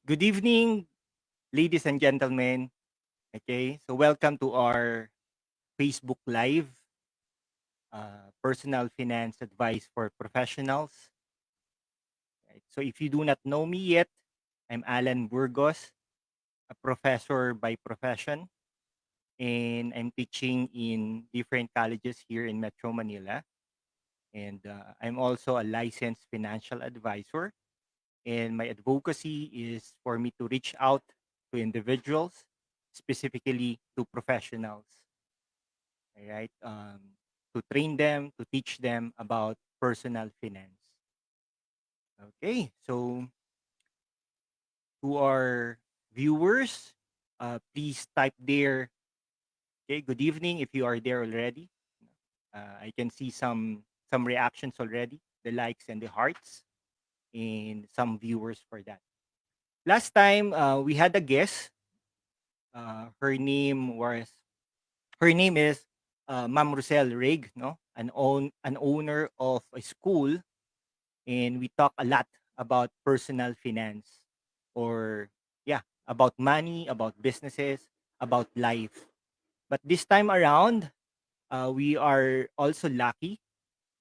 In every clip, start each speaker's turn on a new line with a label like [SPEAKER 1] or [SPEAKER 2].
[SPEAKER 1] Good evening, ladies and gentlemen. Okay, so welcome to our Facebook Live, Personal Finance Advice for Professionals. Right? So if you do not know me yet, I'm Alan Burgos, a professor by profession, and I'm teaching in different colleges here in Metro Manila. And I'm also a licensed financial advisor. And my advocacy is for me to reach out to individuals, specifically to professionals, all right? To train them, to teach them about personal finance. Okay, so to our viewers, please type there. Okay, good evening if you are there already. I can see some reactions already, the likes and the hearts, and some viewers for that. Last time we had a guest. Uh, her name was her name is Ma'am Rosel Rig, no, an owner of a school, and we talk a lot about personal finance, or yeah, about money, about businesses, about life. But this time around, we are also lucky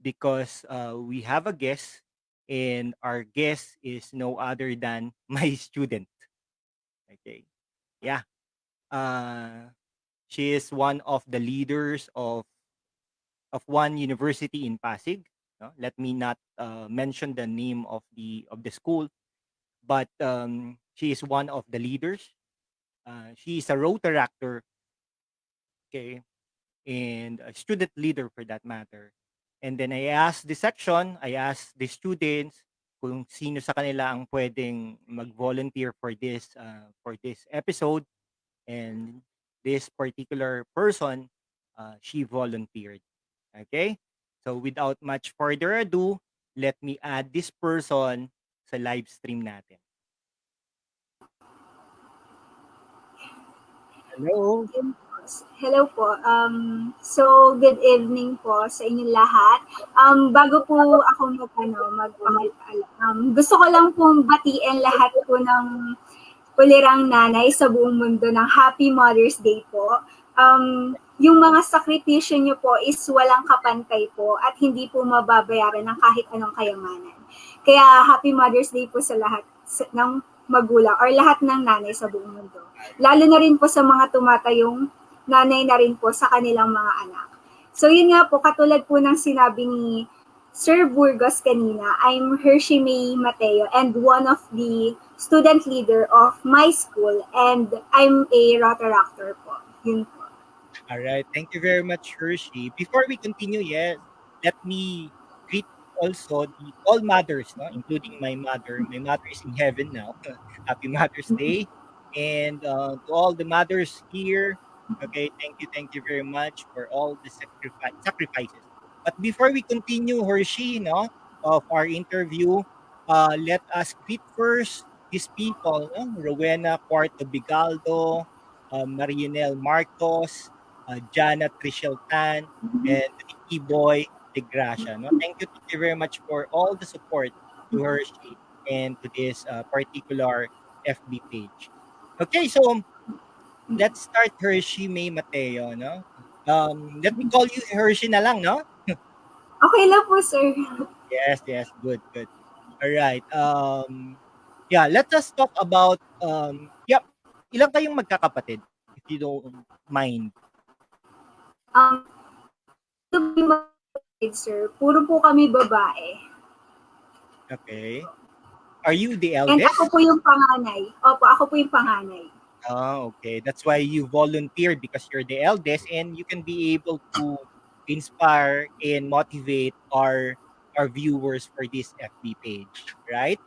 [SPEAKER 1] because we have a guest, and our guest is no other than my student. Okay, yeah. Uh, she is one of the leaders of one university in Pasig. No? Let me not mention the name of the school, but she is one of the leaders. She is a Rotaractor, okay, and a student leader for that matter. And then I asked the students kung sino sa kanila ang pwedeng mag-volunteer for this episode, and this particular person, she volunteered. Okay? So without much further ado, let me add this person sa live stream natin. Hello.
[SPEAKER 2] Hello po. Good evening po sa inyong lahat. Bago po ako magpakilala, gusto ko lang pong batiin lahat po ng ulirang nanay sa buong mundo ng Happy Mother's Day po. Yung mga sakripisyo nyo po is walang kapantay po at hindi po mababayaran ng kahit anong kayamanan. Kaya Happy Mother's Day po sa lahat ng magulang or lahat ng nanay sa buong mundo. Lalo na rin po sa mga tumatayong nanay na rin po sa kanilang mga anak. So yun nga po, katulad po ng sinabi ni Sir Burgos kanina, I'm Hershey May Mateo and one of the student leader of my school, and I'm a Rotaractor po. Yun po.
[SPEAKER 1] All right. Thank you very much, Hershey. Before we continue, yes, let me greet also the all mothers, no, including my mother. My mother is in heaven now. Happy Mother's Day, and to all the mothers here. Okay, thank you very much for all the sacrifices. But before we continue, Hershey, no, of our interview, let us greet first these people, no? Rowena Cuarto Bigaldo, Marianel Marcos, Jana Trishel Tan, and Ricky Boy De Gracia. No? Thank you very much for all the support to Hershey and to this particular FB page. Okay, so let's start Hershey May Mateo. No? Let me call you Hershey na lang, no?
[SPEAKER 2] Okay lang po, sir.
[SPEAKER 1] Yes, good, good. All right. Yeah, let us talk about yeah, ilang kayong magkakapatid if you don't mind.
[SPEAKER 2] Um, sir, puro po kami babae.
[SPEAKER 1] Okay. Are you the
[SPEAKER 2] And ako
[SPEAKER 1] eldest?
[SPEAKER 2] po yung panganay. Opo, ako po yung panganay.
[SPEAKER 1] Oh, okay. That's why you volunteered because you're the eldest and you can be able to inspire and motivate our viewers for this FB page, right?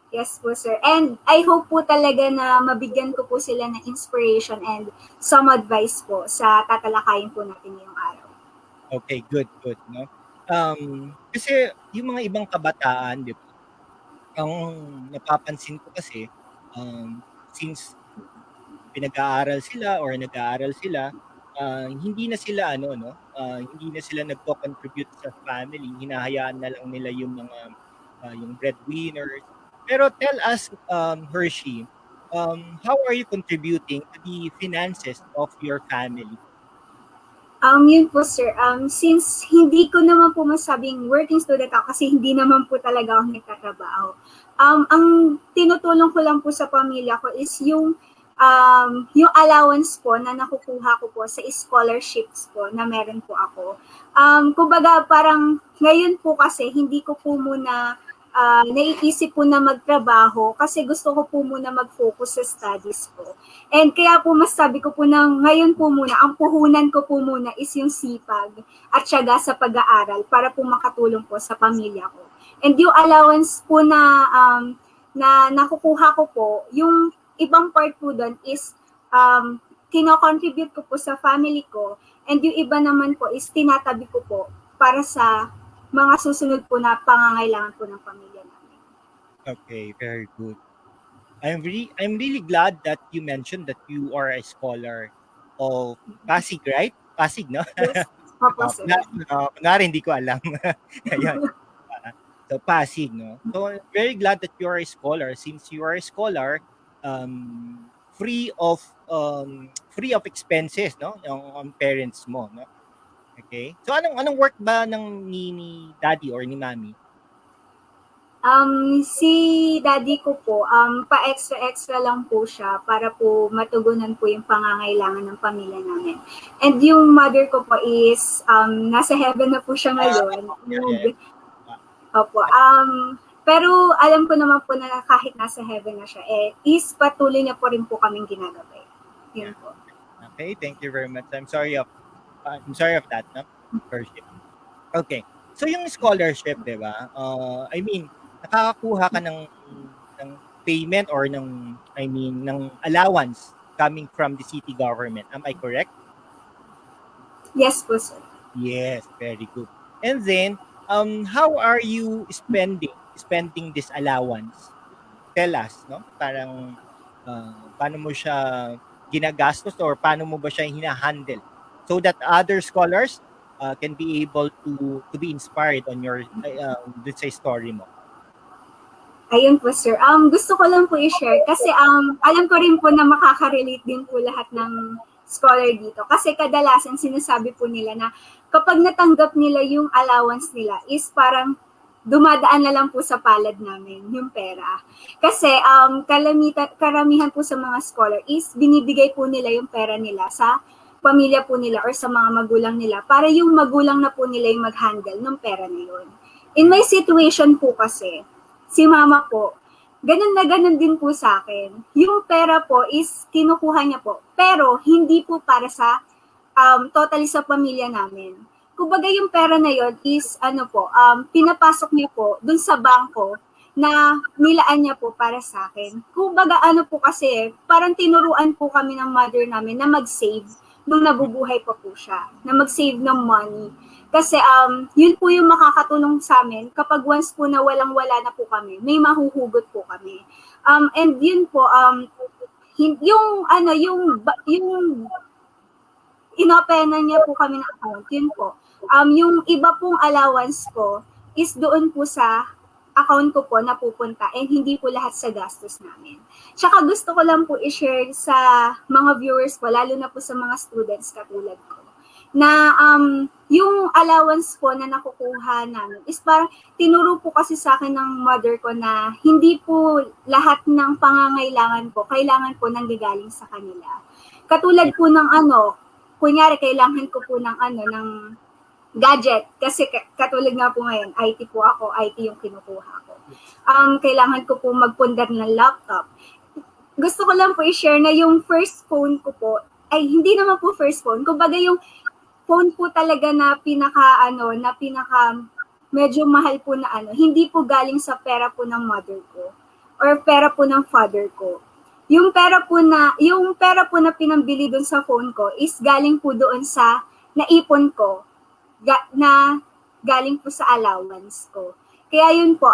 [SPEAKER 2] Yes po, sir. And I hope po talaga na mabigyan ko po sila ng inspiration and some advice po sa tatalakayin po natin ngayong araw.
[SPEAKER 1] Okay, good, good, no? Kasi yung mga ibang kabataan, 'di ba? Ang napapansin ko kasi since pinag-aaral sila or nag-aaral sila, hindi na sila ano 'no, hindi na sila nagco-contribute sa family, hinahayaan na lang nila yung mga, yung breadwinners, Pero tell us, Hershey, how are you contributing to the finances of your family?
[SPEAKER 2] Yun po sir, since hindi ko naman po masabing working student ako kasi hindi naman po talaga ako nagtatrabaho. Ang tinutulong ko lang po sa pamilya ko is yung allowance po na nakukuha ko po sa scholarships po na meron po ako. Kumbaga parang ngayon po kasi hindi ko po muna naiisip po na magtrabaho kasi gusto ko po muna mag-focus sa studies ko. And kaya po mas sabi ko po na ngayon po muna, ang puhunan ko po muna is yung sipag at syaga sa pag-aaral para po makatulong po sa pamilya ko. And yung allowance po na nakukuha ko po, yung ibang part po doon is kino-contribute ko po sa family ko and yung iba naman po is tinatabi ko po para sa mga susunod po na pangangailangan po ng pamilya namin.
[SPEAKER 1] Okay, very good. I'm really glad that you mentioned that you are a scholar of Pasig, right? Pasig, no?
[SPEAKER 2] Yes, opo sir.
[SPEAKER 1] Kunwari hindi ko alam. Ayun. Ah, so Pasig, no? So I'm very glad that you are a scholar. Since you are a scholar, free of expenses, no? Yung parents mo, no? Okay. So anong work ba ni daddy or ni mommy?
[SPEAKER 2] Si daddy ko po, pa-extra-extra lang po siya para po matugunan po yung pangangailangan ng pamilya namin. And yung mother ko po is, nasa heaven na po siya
[SPEAKER 1] Ah,
[SPEAKER 2] ngayon.
[SPEAKER 1] yeah, yeah,
[SPEAKER 2] And,
[SPEAKER 1] yeah.
[SPEAKER 2] opo, pero alam ko naman po na kahit nasa heaven na siya, is patuloy niya po rin po kaming ginagabay. Yun
[SPEAKER 1] Yeah.
[SPEAKER 2] po.
[SPEAKER 1] Okay, thank you very much. I'm sorry of that, no? Scholarship. Okay. So yung scholarship, 'di ba? I mean, nakakakuha ka ng payment or ng allowance coming from the city government. Am I correct?
[SPEAKER 2] Yes po, sir.
[SPEAKER 1] Yes, very good. And then, how are you spending this allowance? Tell us, no? Parang paano mo siya ginagastos or paano mo ba siya hina-handle so that other scholars can be able to be inspired on your let's say story mo.
[SPEAKER 2] Ayun po sir. Gusto ko lang po i-share kasi alam ko rin po na makaka-relate din po lahat ng scholar dito. Kasi kadalasan sinasabi po nila na kapag natanggap nila yung allowance nila is parang dumadaan na lang po sa palad namin yung pera. Kasi karamihan po sa mga scholar is binibigay po nila yung pera nila sa pamilya po nila or sa mga magulang nila para yung magulang na po nila yung mag-handle ng pera na yun. In my situation po kasi, si mama po, ganun na ganun din po sa akin. Yung pera po is kinukuha niya po, pero hindi po para sa totally sa pamilya namin. Kumbaga yung pera na yon is pinapasok niya po dun sa bangko na nilaan niya po para sa akin. Kumbaga po kasi, parang tinuruan po kami ng mother namin na mag-save nung nabubuhay pa po siya, na mag-save ng money. Kasi yun po yung makakatulong sa amin kapag once po na walang-wala na po kami, may mahuhugot po kami. And yun po, yung inopenan niya po kami ng account, yun po. Yung iba pong allowance ko is doon po sa account ko po napupunta and hindi po lahat sa gastos namin. Tsaka gusto ko lang po i-share sa mga viewers ko, lalo na po sa mga students katulad ko, na yung allowance po na nakukuha namin is parang tinuro po kasi sa akin ng mother ko na hindi po lahat ng pangangailangan po kailangan po nanggagaling sa kanila. Katulad po ng kunyari kailangan ko po ng gadget kasi katulad nga po ngayon, IT po ako, IT yung kinukuha ko. Kailangan ko po magpundar ng laptop. Gusto ko lang po i-share na yung first phone ko po, ay hindi naman po first phone, kumbaga yung phone po talaga na pinaka medyo mahal po na hindi po galing sa pera po ng mother ko or pera po ng father ko. Yung pera po na pinambili doon sa phone ko is galing po doon sa naipon ko na galing po sa allowance ko. Kaya yun po,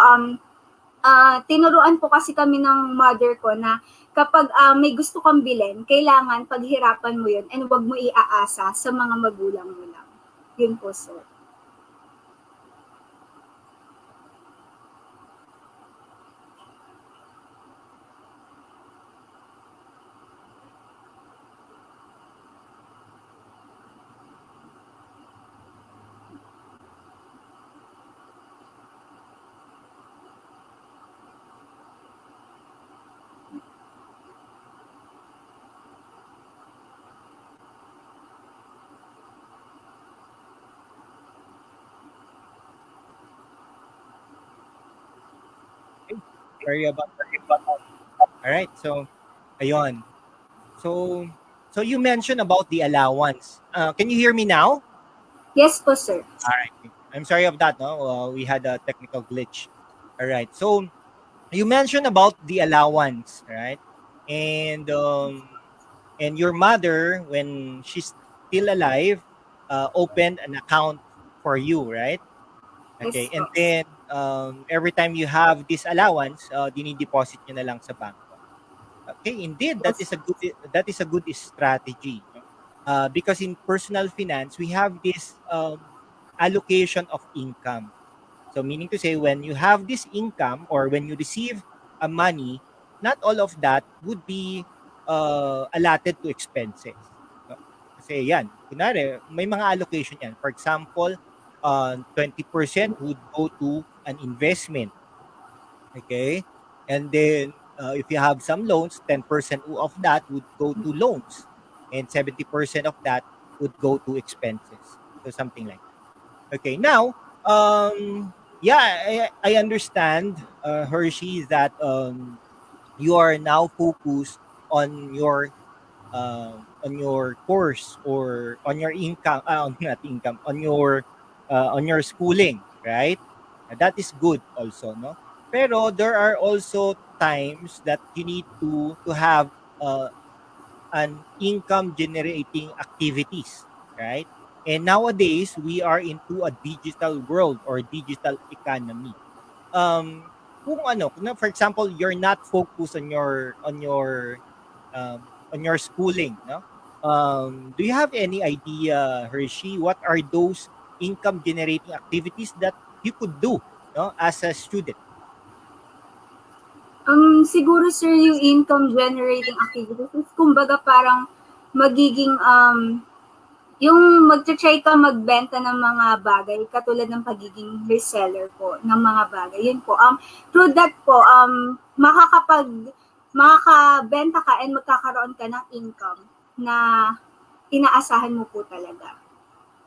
[SPEAKER 2] tinuruan po kasi kami ng mother ko na kapag may gusto kang bilhin, kailangan paghirapan mo yun and wag mo iaasa sa mga magulang mo lang. Yun po, sir.
[SPEAKER 1] Sorry about that. All right. So, ayun. So, so you mentioned about the allowance. Can you hear me now?
[SPEAKER 2] Yes po, sir.
[SPEAKER 1] All right. I'm sorry of that. No, we had a technical glitch. All right. So you mentioned about the allowance, right? And and your mother, when she's still alive, opened an account for you, right? Okay.
[SPEAKER 2] Yes
[SPEAKER 1] And
[SPEAKER 2] po.
[SPEAKER 1] then every time you have this allowance, dinideposit nyo na lang sa bangko. Okay, indeed,
[SPEAKER 2] Yes.
[SPEAKER 1] that is a good strategy. No? Because in personal finance, we have this allocation of income. So meaning to say, when you have this income or when you receive a money, not all of that would be allotted to expenses. No? Kasi yan, kunwari, may mga allocation yan. For example, 20% would go to an investment. Okay? And then if you have some loans, 10% of that would go to loans and 70% of that would go to expenses. So something like that. Okay. Now, yeah, I understand, Hershey, that you are now focused on your course or on your income, not income, on your schooling, right? That is good also, no? Pero there are also times that you need to have uh, an income generating activities, right? And nowadays we are into a digital world or digital economy. Kung ano, for example, you're not focused on your schooling, no? Do you have any idea, Hershey, what are those income generating activities that you could do, no, as a student?
[SPEAKER 2] Siguro sir yung income generating activities is kumbaga parang magiging yung magta-try ka magbenta ng mga bagay katulad ng pagiging reseller po ng mga bagay. Yun po. Through that po, makakabenta ka and magkakaroon ka ng income na inaasahan mo po talaga.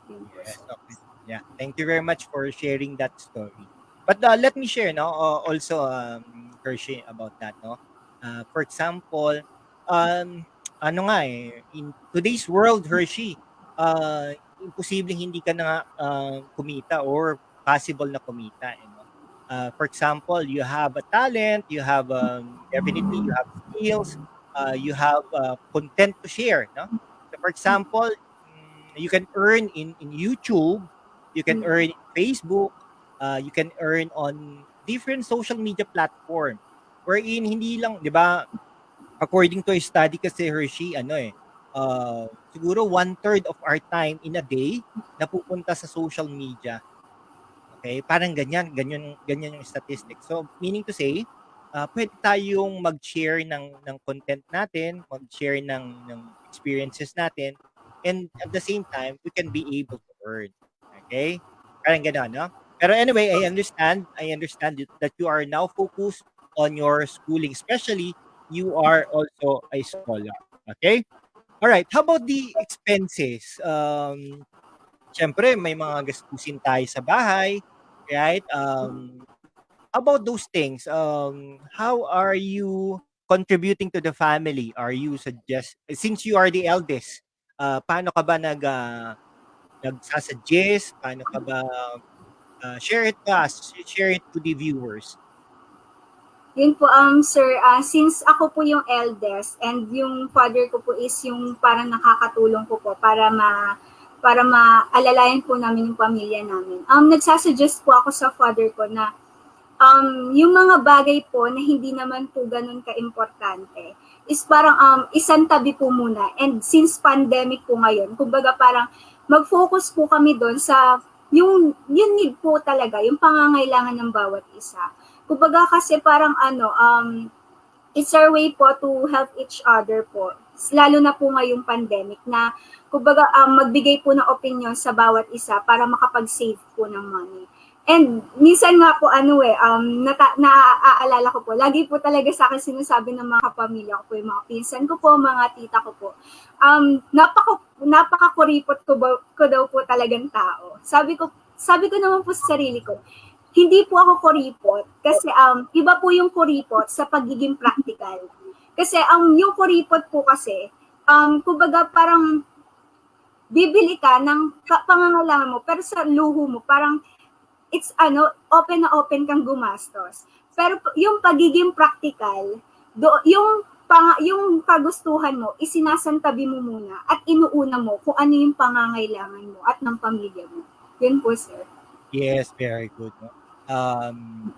[SPEAKER 2] Yun po,
[SPEAKER 1] Yes,
[SPEAKER 2] sir.
[SPEAKER 1] okay. Yeah, thank you very much for sharing that story. But let me share, no, also, Hershey, about that, no. For example, um, ano nga in today's world, Hershey, imposibleng hindi ka na kumita or possible na kumita, you know. For example, you have a talent, you have definitely you have skills, you have content to share, no. So for example, you can earn in YouTube, you can
[SPEAKER 2] Mm.
[SPEAKER 1] earn in Facebook, you can earn on different social media platform. Wherein hindi lang, 'di ba, according to a study kasi, Hershey, ano siguro one third of our time in a day napupunta sa social media. Okay, parang ganyan, ganyan yung statistics. So meaning to say, pwede tayong mag-share ng content natin, mag-share ng experiences natin, and at the same time, we can be able to earn. Okay? Parang gano'n, no? Pero anyway, I understand that you are now focused on your schooling, especially you are also a scholar. Okay? All right. How about the expenses? Siyempre may mga gastusin tayo sa bahay, right? How about those things? How are you contributing to the family? Are you suggest since you are the eldest, paano ka ba nagsasuggest? Paano ka ba share it to the viewers?
[SPEAKER 2] Yun po, sir, since ako po yung eldest and yung father ko po is yung parang nakakatulong po para maalalayan po namin yung pamilya namin. Nagsasuggest po ako sa father ko na yung mga bagay po na hindi naman po ganun ka-importante is parang isang tabi po muna. And since pandemic po ngayon, kumbaga parang mag-focus po kami doon sa yung need po talaga, yung pangangailangan ng bawat isa. Kumbaga kasi parang it's our way po to help each other po. Lalo na po ngayong pandemic na kumbaga magbigay po ng opinion sa bawat isa para makapag-save po ng money. And minsan nga po naaalala ko po, lagi po talaga sa akin sinasabi ng mga kapamilya ko po, yung mga pinsan ko po, mga tita ko po, napakakuripot ko daw po talagang tao. Sabi ko naman po sa sarili ko, hindi po ako kuripot kasi iba po yung kuripot sa pagiging practical. Kasi yung kuripot po kasi kumbaga parang bibili ka ng pangangailangan mo pero sa luho mo parang it's open na open kang gumastos. Pero yung pagiging practical, yung kagustuhan mo, isinasantabi mo muna at inuuna mo kung ano yung pangangailangan mo at ng pamilya mo. Yun po, sir.
[SPEAKER 1] Yes, very good, no? Um,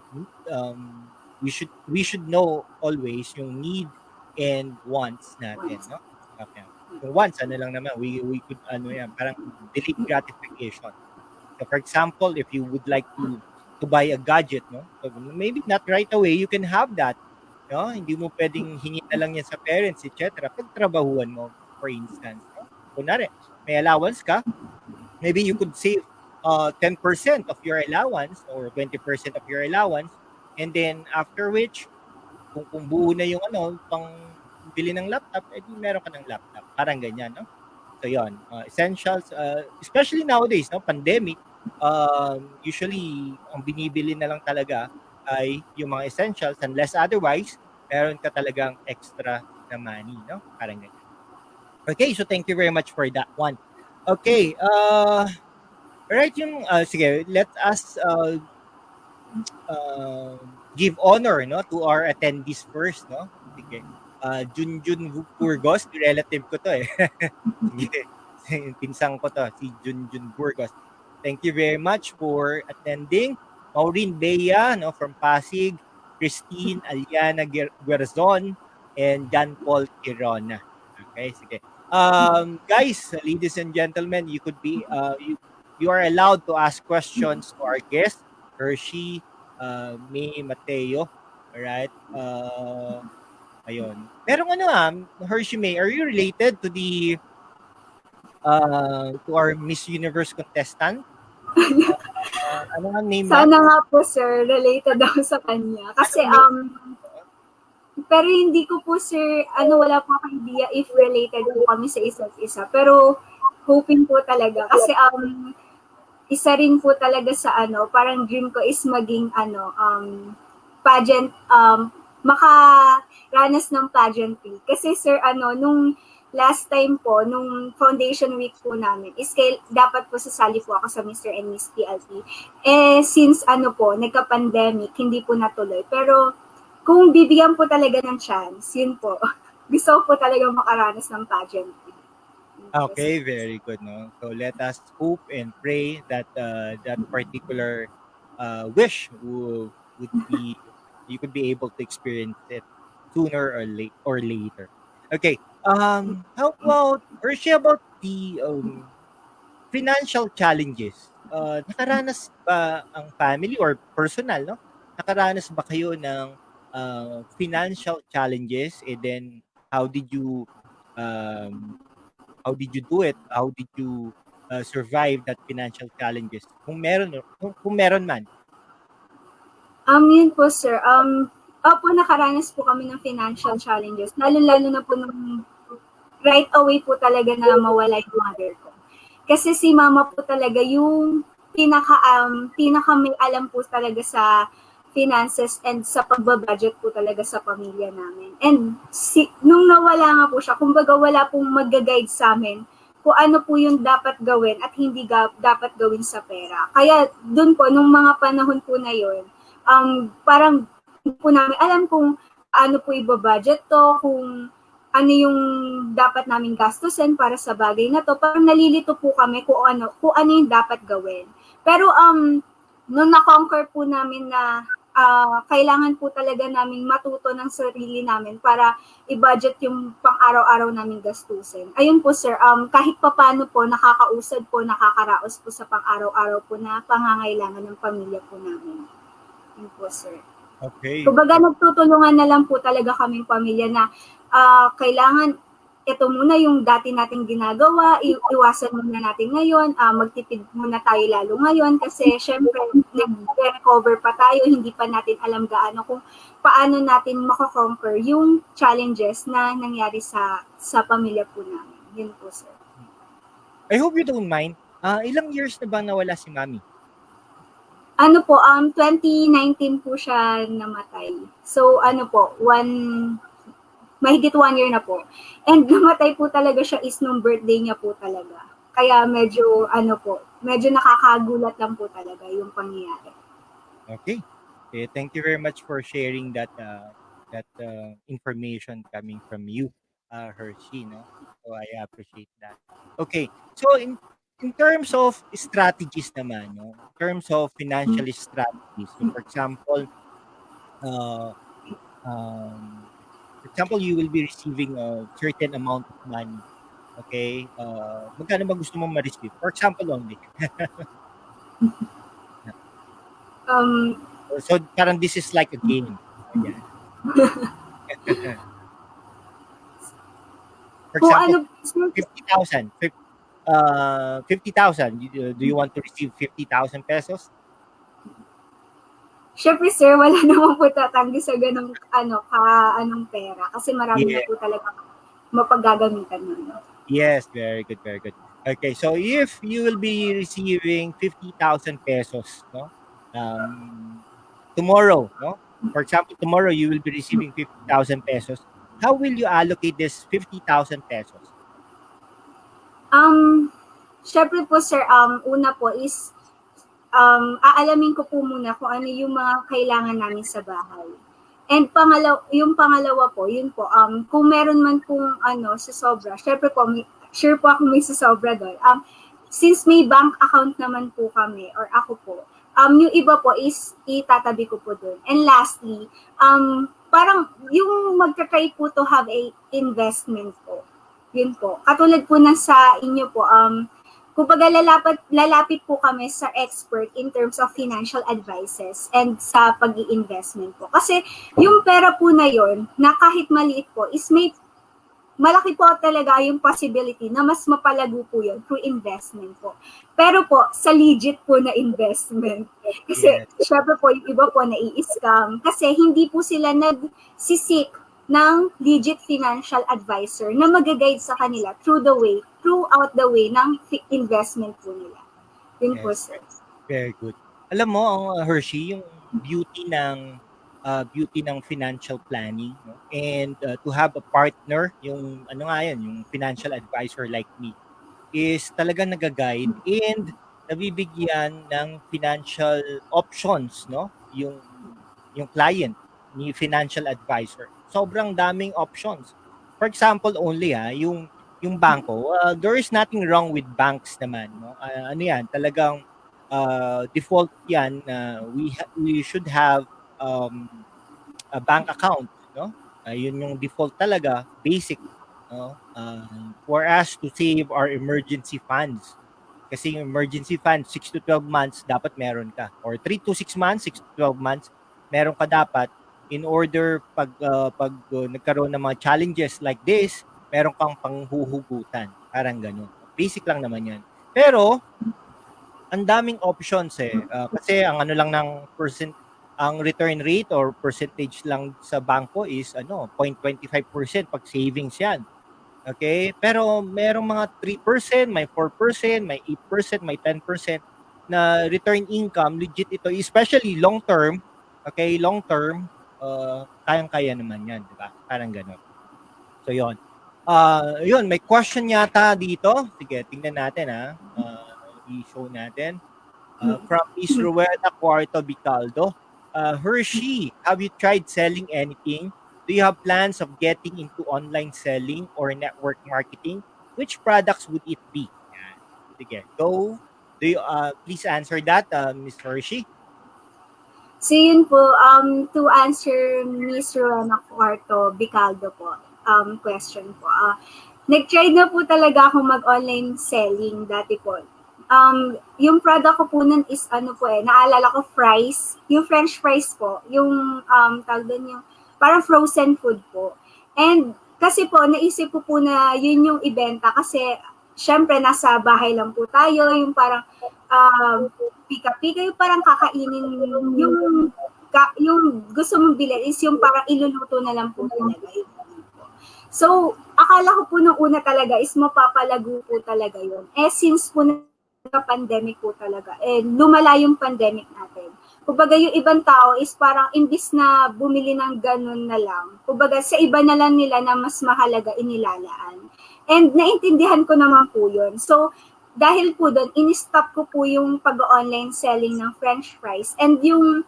[SPEAKER 1] we should know always yung need and wants natin, no? Okay. Yung wants, ano lang naman, we could, yan, parang delayed gratification. So for example, if you would like to buy a gadget, no? So maybe not right away, you can have that. No? Hindi mo pwedeng hingin na lang yan sa parents, etc. Pagtrabahuan mo, for instance. No? Kunwari, may allowance ka, maybe you could save 10% of your allowance or 20% of your allowance, and then after which, kung buo na yung pang bili ng laptop, edi meron ka ng laptop. Parang ganyan, no? So yon, essentials, especially nowadays, no, pandemic, usually ang binibili na lang talaga ay yung mga essentials unless otherwise meron ka talagang extra na money, no? Parang ganyan. Okay, so thank you very much for that one. Okay, alright, yung sige, let us give honor, no, to our attendees first, no? Sige. Junjun Burgos, relative ko to eh. Sige. Pinsang ko to, si Junjun Burgos. Thank you very much for attending. Maureen Bea, no, from Pasig, Christine Aliana Guerzon, and John Paul Quirona. Okay, sige. Guys, ladies and gentlemen, you could be you are allowed to ask questions to our guest, Hershey, May Mateo. Alright? Ayun. Merong Hershey May, are you related to our Miss Universe contestant? Ano ang name na?
[SPEAKER 2] Sana nga po, sir, related ako sa kanya. Kasi, pero hindi ko po, sir, wala po akong idea if related po kami sa isa't isa. Pero, hoping po talaga. Kasi, isa rin po talaga sa parang dream ko is maging pageant, makaranas ng pageantry. Kasi sir, nung last time po, nung foundation week po namin, is dapat po sasali po ako sa Mr. and Miss PLP. Since nagka-pandemic, hindi po natuloy. Pero, kung bibigyan po talaga ng chance, yun po. Gusto ko po talaga makaranas ng pageantry.
[SPEAKER 1] Okay, very good, no? So let us hope and pray that that particular wish would be you could be able to experience it sooner or later. Okay. How about the financial challenges? Nakaranas ba ang family or personal, no? Nakaranas ba kayo ng financial challenges, and then how did you do it? How did you survive that financial challenges? Kung meron man.
[SPEAKER 2] Yun po, sir. Opo, nakaranas po kami ng financial challenges. Lalo-lalo na po nung right away po talaga na mawala yung mother ko. Kasi si mama po talaga yung pinaka may alam po talaga sa finances and sa pagbabudget po talaga sa pamilya namin. And nung nawala nga po siya, kumbaga wala pong mag-guide sa amin kung ano po yung dapat gawin at hindi dapat gawin sa pera. Kaya dun po, nung mga panahon po na yun, parang po namin alam kung ano po ibabudget to, kung ano yung dapat naming gastusin para sa bagay na to. Parang nalilito po kami kung ano yung dapat gawin. Pero nung na-conquer po namin na kailangan po talaga namin matuto ng sarili namin para i-budget yung pang-araw-araw naming gastusin. Ayun po, sir, kahit papano po nakakausad po, nakakaraos po sa pang-araw-araw po na pangangailangan ng pamilya po namin. Yun po, sir.
[SPEAKER 1] Okay.
[SPEAKER 2] Kumbaga nagtutulungan na lang po talaga kaming pamilya na kailangan ito muna yung dati nating ginagawa, iwasan muna natin ngayon, magtipid muna tayo lalo ngayon kasi syempre nag-recover pa tayo, hindi pa natin alam gaano kung paano natin makakonquer yung challenges na nangyari sa pamilya po namin. Yun po, sir.
[SPEAKER 1] I hope you don't mind. Ilang years na ba nawala si Mami?
[SPEAKER 2] Ano po, 2019 po siya namatay. So, ano po, mahigit 1 year na po. And namatay po talaga siya is nung birthday niya po talaga. Kaya medyo, ano po, medyo nakakagulat lang po talaga yung pangyayari.
[SPEAKER 1] Okay. Thank you very much for sharing that information coming from you, Hershey. No, so I appreciate that. Okay, so in terms of strategies naman, no, in terms of financial strategies. So uh, for example, you will be receiving a certain amount of money. Okay, magkano ba gusto mong ma-receive? For example only.
[SPEAKER 2] Um,
[SPEAKER 1] So parang this is like a game. Ayan. For
[SPEAKER 2] kung
[SPEAKER 1] example,
[SPEAKER 2] ano,
[SPEAKER 1] 50,000. 50,000. Do you want to receive 50,000 pesos?
[SPEAKER 2] syempre sir, wala naman po tatanggi sa ganong anong pera. Kasi marami na
[SPEAKER 1] Yeah.
[SPEAKER 2] po talaga mapaggagamitan nun.
[SPEAKER 1] Yes, very good, very good. Okay, so if you will be receiving 50,000 pesos, no? Tomorrow, no? For example, tomorrow you will be receiving 50,000 pesos. How will you allocate this 50,000 pesos?
[SPEAKER 2] Um, syempre po sir, una po is aalamin ko po muna kung ano yung mga kailangan namin sa bahay. And yung pangalawa po, yun po, kung meron man pong sa sobra, syempre po, sure po ako may sa sobra doon. Since may bank account naman po kami, or ako po, yung iba po is itatabi ko po doon. And lastly, parang yung magka-try po to have a investment po. Yun po. Katulad po ng sa inyo po, kumbaga lalapit po kami sa expert in terms of financial advices and sa pag-i-investment po. Kasi yung pera po na yon na kahit maliit po is malaki po talaga yung possibility na mas mapalago po yun through investment po. Pero po, sa legit po na investment. Kasi
[SPEAKER 1] Yes,
[SPEAKER 2] syempre po, yung iba po nai-scam. Kasi hindi po sila nagsisik ng legit financial advisor na mag-guide sa kanila throughout the way ng investment po nila. Yun po,
[SPEAKER 1] yes.
[SPEAKER 2] sir.
[SPEAKER 1] Very good. Alam mo, ang Hershey, yung beauty ng financial planning, no? And to have a partner, yung ano nga yan, yung financial advisor like me, is talagang nag-guide and nabibigyan ng financial options, no? Yung client ni financial advisor. Sobrang daming options. For example only yung bangko, there is nothing wrong with banks naman, no? Ano yan, talagang default yan na we should have um, a bank account, no? Yun yung default talaga, basic, no? For us to save our emergency funds. Kasi yung emergency fund, 6 to 12 months, dapat meron ka. Or 3 to 6 months, 6 to 12 months, meron ka dapat in order pag nagkaroon ng mga challenges like this, meron kang panghuhugutan. Parang ganun. Basic lang naman yan. Pero, ang daming options eh. Kasi ang ano lang ang return rate or percentage lang sa bangko is 0.25% pag savings yan. Okay? Pero merong mga 3%, may 4%, may 8%, may 10% na return income, legit ito, especially long term. Okay, long term, kayang-kaya naman 'yan, 'di ba? Parang gano'n. So 'yon. Yun, may question yata dito. Sige, tingnan natin i-show natin. From Miss Rueda Cuarto Bicaldo. Hershey, have you tried selling anything? Do you have plans of getting into online selling or network marketing? Which products would it be? Yan. Sige, go. Do you please answer that, Miss Hershey?
[SPEAKER 2] So yun po, to answer Miss Rowena Cuarto Bicaldo po, question po. Nag-try na po talaga ako mag-online selling dati po. Yung product ko po nun is naalala ko fries, yung french fries po, yung tawag doon yung parang frozen food po. And kasi po, naisip ko po na yun yung ibenta kasi syempre nasa bahay lang po tayo, yung parang pika-pika, yung parang kakainin, yung gusto mong bilhin is yung parang iluluto na lang po talaga. So, akala ko po nung una talaga is mapapalago po talaga yun. Since po nagka-pandemic po talaga, lumala yung pandemic natin. kumbaga yung ibang tao is parang imbis na bumili ng ganun na lang, kumbaga sa iba na lang nila na mas mahalaga inilalaan. And naintindihan ko naman po yun. So, dahil po doon, in-stop ko po yung pag-online selling ng french fries. And yung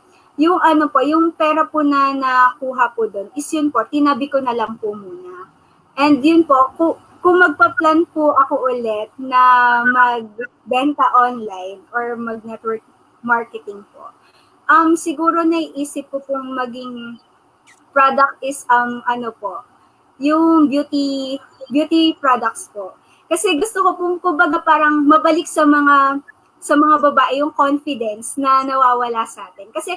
[SPEAKER 2] ano po, yung pera po na nakuha po doon is yun po, tinabi ko na lang po muna. And yun po, kung magpa-plan po ako ulit na magbenta online or mag-network marketing po, siguro naiisip ko pong maging product is ano po, yung beauty products po. Kasi gusto ko pong kumbaga parang mabalik sa mga babae yung confidence na nawawala sa atin. Kasi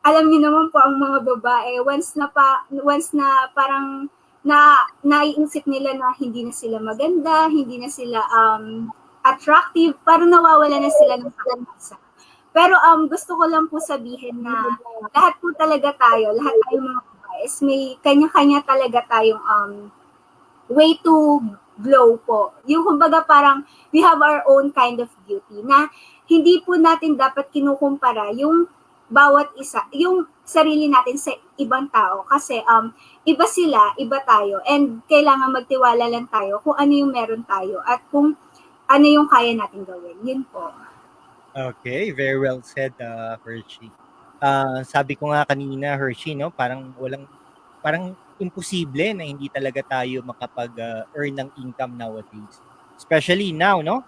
[SPEAKER 2] alam niyo naman po ang mga babae once na parang naiisip nila na hindi na sila maganda, hindi na sila attractive, parang nawawala na sila ng pag-asa. Pero gusto ko lang po sabihin na lahat po talaga tayo, lahat tayong mga babae, may kanya-kanya talaga tayong way to glow po. Yung kumbaga parang we have our own kind of beauty na hindi po natin dapat kinukumpara yung bawat isa, yung sarili natin sa ibang tao kasi iba sila, iba tayo and kailangan magtiwala lang tayo kung ano yung meron tayo at kung ano yung kaya natin gawin. Yun po.
[SPEAKER 1] Okay, very well said, Hershey. Sabi ko nga kanina, Hershey, no, parang imposible na hindi talaga tayo makapag-earn ng income nowadays. Especially now, no?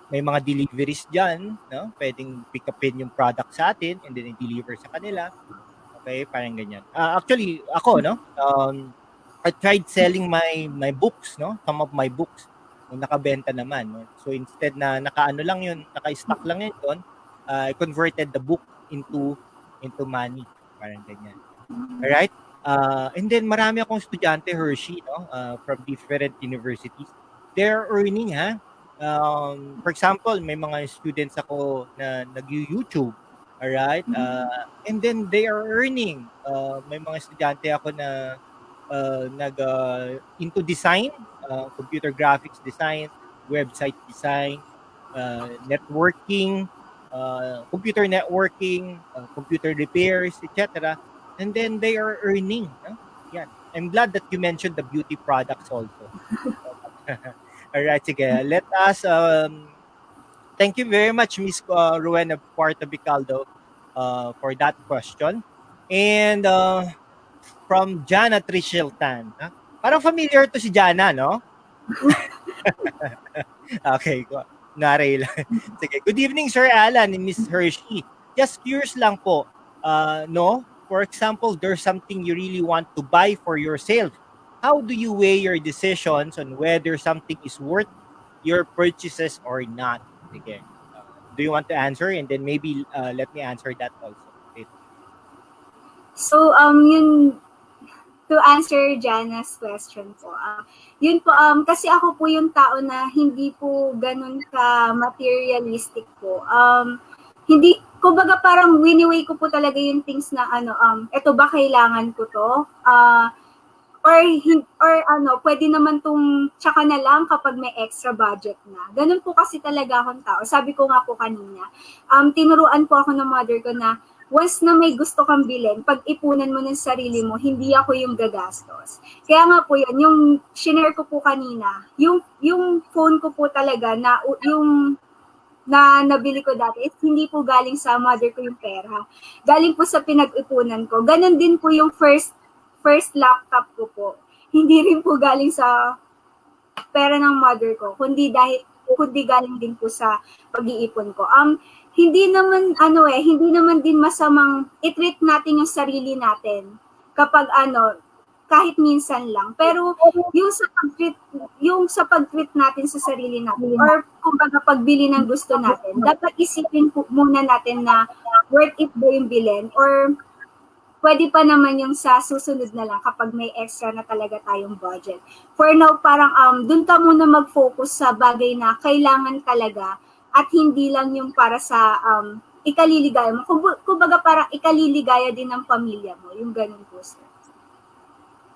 [SPEAKER 1] May mga deliveries dyan, no? Pwedeng pick upin yung product sa atin and then i-deliver sa kanila. Okay, parang ganyan. Actually, ako, no? I tried selling my books, no? Some of my books. Nakabenta naman, no? So instead na naka-ano lang yun, naka-stock lang yun doon, I converted the book into money. Parang ganyan. Alright? And then marami akong estudyante, Hershey, no? From different universities. They're earning, ha? For example, may mga students ako na nag-YouTube. Alright? And then they are earning. May mga estudyante ako na into design, computer graphics design, website design, networking, computer networking, computer repairs, etc. And then they are earning. Yeah. I'm glad that you mentioned the beauty products also. All right, sige. Let us thank you very much, Miss Rowena Puerto Bicaldo, for that question. And from Jana Trishiltan. Parang familiar to si Jana, no? Okay, nare lang. Sige. Good evening, Sir Alan and Miss Hershey. Just curious lang po, no? For example, there's something you really want to buy for yourself. How do you weigh your decisions on whether something is worth your purchases or not? Sige. Do you want to answer? And then maybe let me answer that also.
[SPEAKER 2] So, yun, to answer Jana's question po, yun po, kasi ako po yung tao na hindi po ganun ka materialistic po. Hindi, kumbaga parang winiweigh ko po talaga yung things na eto ba kailangan ko to? Or pwede naman tong tsaka na lang kapag may extra budget na. Ganun po kasi talaga akong tao. Sabi ko nga po kanina, tinuruan po ako ng mother ko na once na may gusto kang bilhin, pag-ipunan mo ng sarili mo, hindi ako yung gagastos. Kaya nga po yan, yung shinare ko po kanina, yung phone ko po talaga na yung na nabili ko dati, hindi po galing sa mother ko yung pera. Galing po sa pinag-ipunan ko. Ganon din po yung first laptop ko po. Hindi rin po galing sa pera ng mother ko, kundi galing din po sa pag-iipon ko. Hindi naman din masamang i-treat natin yung sarili natin kapag kahit minsan lang. Pero yung sa pag-treat natin sa sarili natin or kumbaga pagbili ng gusto natin, dapat isipin muna natin na worth it ba yung bilhin or pwede pa naman yung sa susunod na lang kapag may extra na talaga tayong budget. For now, parang dun ka muna mag-focus sa bagay na kailangan talaga at hindi lang yung para sa ikaliligaya mo. Kumbaga parang ikaliligaya din ng pamilya mo. Yung ganun po, sir.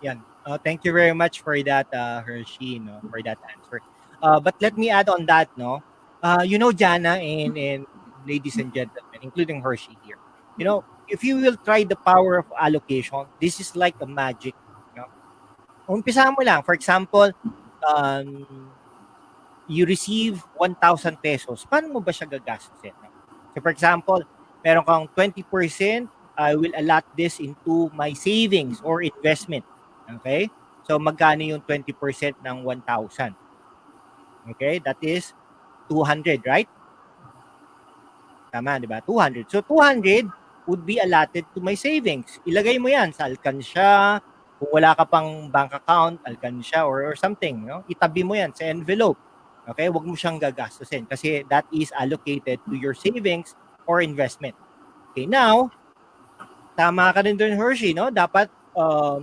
[SPEAKER 1] Yan. Thank you very much for that, Hershey, for that answer. But let me add on that, you know, Jana, and ladies and gentlemen, including Hershey here. If you will try the power of allocation, this is like a magic. Umpisahan mo lang. For example, you receive 1,000 pesos. Paano mo ba siya gagastusin? So for example, meron kang 20%, I will allot this into my savings or investment. Okay? So magkano yung 20% ng 1,000? Okay? That is 200, right? Tama, di ba? 200. So 200 would be allotted to my savings. Ilagay mo yan sa alkansya. Kung wala ka pang bank account, alkansya or something, itabi mo yan sa envelope. Okay? Huwag mo siyang gagastusin kasi that is allocated to your savings or investment. Okay, now, tama ka rin doon, Hershey, no? Dapat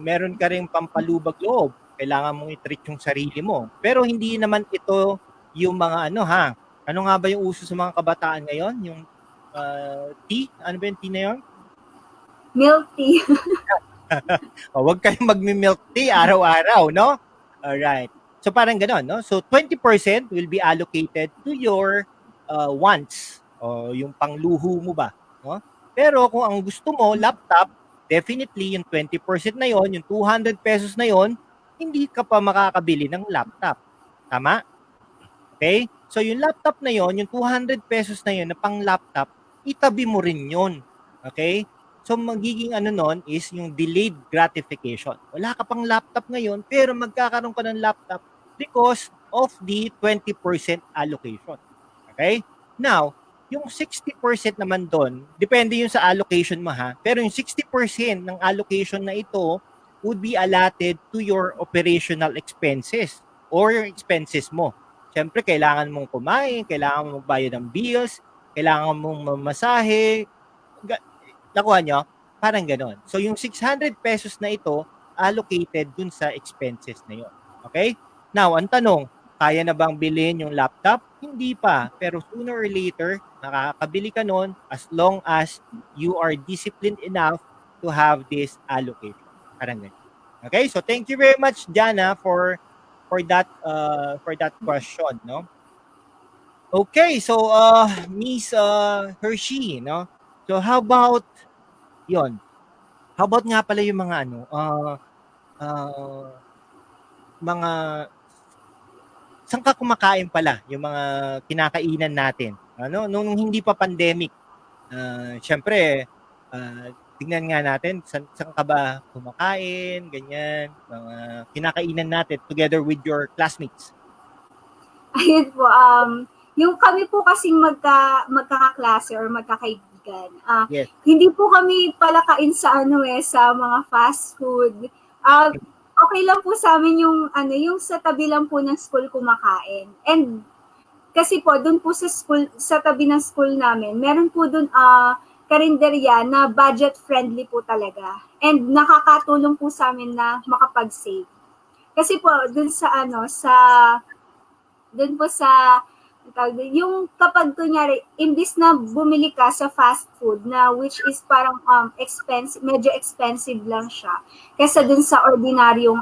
[SPEAKER 1] meron ka rin pampalubag loob. Kailangan mong i-treat yung sarili mo. Pero hindi naman ito yung mga ano nga ba yung uso sa mga kabataan ngayon? Yung tea? Ano ba yung tea na yun?
[SPEAKER 2] Milk tea.
[SPEAKER 1] Huwag kayong magmi-milk tea araw-araw, no? Alright. So parang gano'n, no? So 20% will be allocated to your wants o yung pangluho mo ba, no? Pero kung ang gusto mo, laptop, definitely yung 20% na yon, yung 200 pesos na yon, hindi ka pa makakabili ng laptop. Tama? Okay? So yung laptop na yon, yung 200 pesos na yon na pang laptop, itabi mo rin yon. Okay? So magiging nun is yung delayed gratification. Wala ka pang laptop ngayon, pero magkakaroon ka ng laptop because of the 20% allocation. Okay? Now, yung 60% naman doon, depende yun sa allocation mo pero yung 60% ng allocation na ito would be allotted to your operational expenses or yung expenses mo. Siyempre, kailangan mong kumain, kailangan mong bayad ng bills, kailangan mong mamasahe. Nakuha nyo? Parang ganon. So, yung 600 pesos na ito, allocated dun sa expenses na yun. Okay? Now, ang tanong, kaya na bang bilhin yung laptop? Hindi pa. Pero sooner or later, makakabili ka nun as long as you are disciplined enough to have this allocation. Parang ganyan. Okay? So, thank you very much, Jana, for that question, no? Okay, so Miss Hershey, no? So how about yon? How about nga pala yung mga mga saan ka kumakain pala yung mga kinakainan natin? Nung hindi pa pandemic. Syempre, tingnan nga natin saan ka ba kumakain, ganyan, mga kinakainan natin together with your classmates.
[SPEAKER 2] Ayun po, yung kami po kasing magkakaklase or magkakaibigan,
[SPEAKER 1] Yes.
[SPEAKER 2] hindi po kami palakain sa sa mga fast food. Okay lang po sa amin yung sa tabi lang po ng school kumakain. And kasi po, dun po sa tabi ng school namin, meron po dun karinderya na budget friendly po talaga. And nakakatulong po sa amin na makapag-save. Kasi po, dun po sa yung kapag kunyari, imbis na bumili ka sa fast food na which is parang expensive, medyo expensive lang siya kaysa dun sa ordinaryong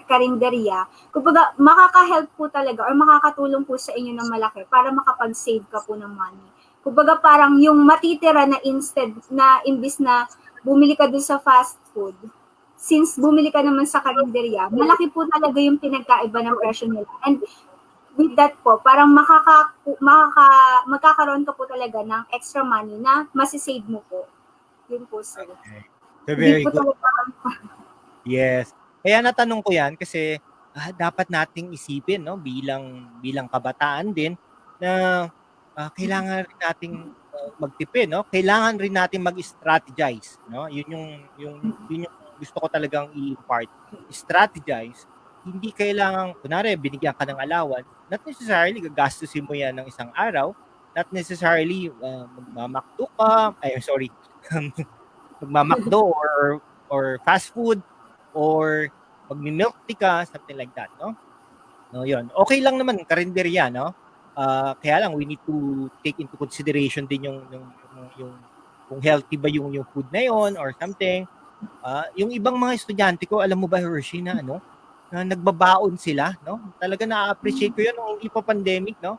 [SPEAKER 2] karinderya, kumbaga makaka-help po talaga or makakatulong po sa inyo ng malaki para makapag-save ka po ng money. Kumbaga parang yung matitira na imbis na bumili ka dun sa fast food, since bumili ka naman sa karinderya, malaki po talaga yung pinagkaiba ng presyo nila. And with that po, parang magkakaroon ka po talaga ng extra money na masisave mo po. Yun po, sir.
[SPEAKER 1] Okay. So very good. Yes. Kaya natanong ko yan kasi dapat nating isipin, no, bilang kabataan din na kailangan rin nating magtipid, no? Kailangan rin nating mag-strategize, no? Yun yung gusto ko talagang i-impart. Strategize. Hindi kailangan, kunwari, binigyan ka ng allowance, not necessarily gagastusin mo yan ng isang araw, not necessarily magmamakdo ka, magmamakdo or fast food, or magmi-milk tea ka, something like that, no? No, yun. Okay lang naman, karinderya, no? Kaya lang, we need to take into consideration din yung kung healthy ba yung food na yon or something. Yung ibang mga estudyante ko, alam mo ba, Hershey, na na nagbabaon sila, no? Talaga na-appreciate ko 'yun nung hindi pa pandemic, no?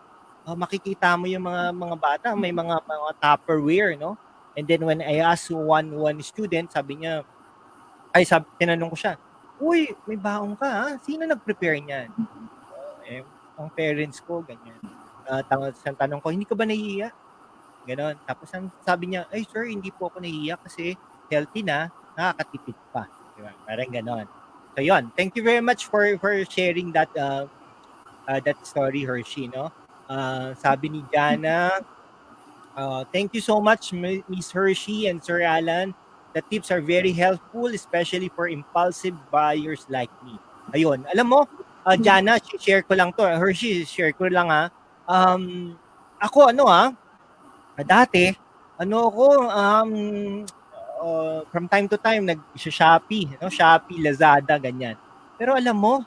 [SPEAKER 1] makikita mo yung mga bata, may mga Tupperware, no? And then when I asked one student, sabi niya, tinanong ko siya, "Uy, may baon ka ha? Sino nag-prepare niyan?" Eh, ang parents ko, ganyan. Sa tanong ko, "Hindi ka ba nahihiya?" Gano'n. Tapos ang sabi niya, "Ay sir, hindi po ako nahihiya kasi healthy na, nakakatipid pa." 'Di ba? Parang gano'n. So 'yun, thank you very much for sharing that story, Hershey, no? Sabi ni Jana, thank you so much, Miss Hershey and Sir Alan. The tips are very helpful, especially for impulsive buyers like me. Ayun. Alam mo, Jana, share ko lang to. Hershey, share ko lang ha. Ako dati, ano ako, from time to time, nag-Shopee, no? Shopee, Lazada, ganyan. Pero alam mo,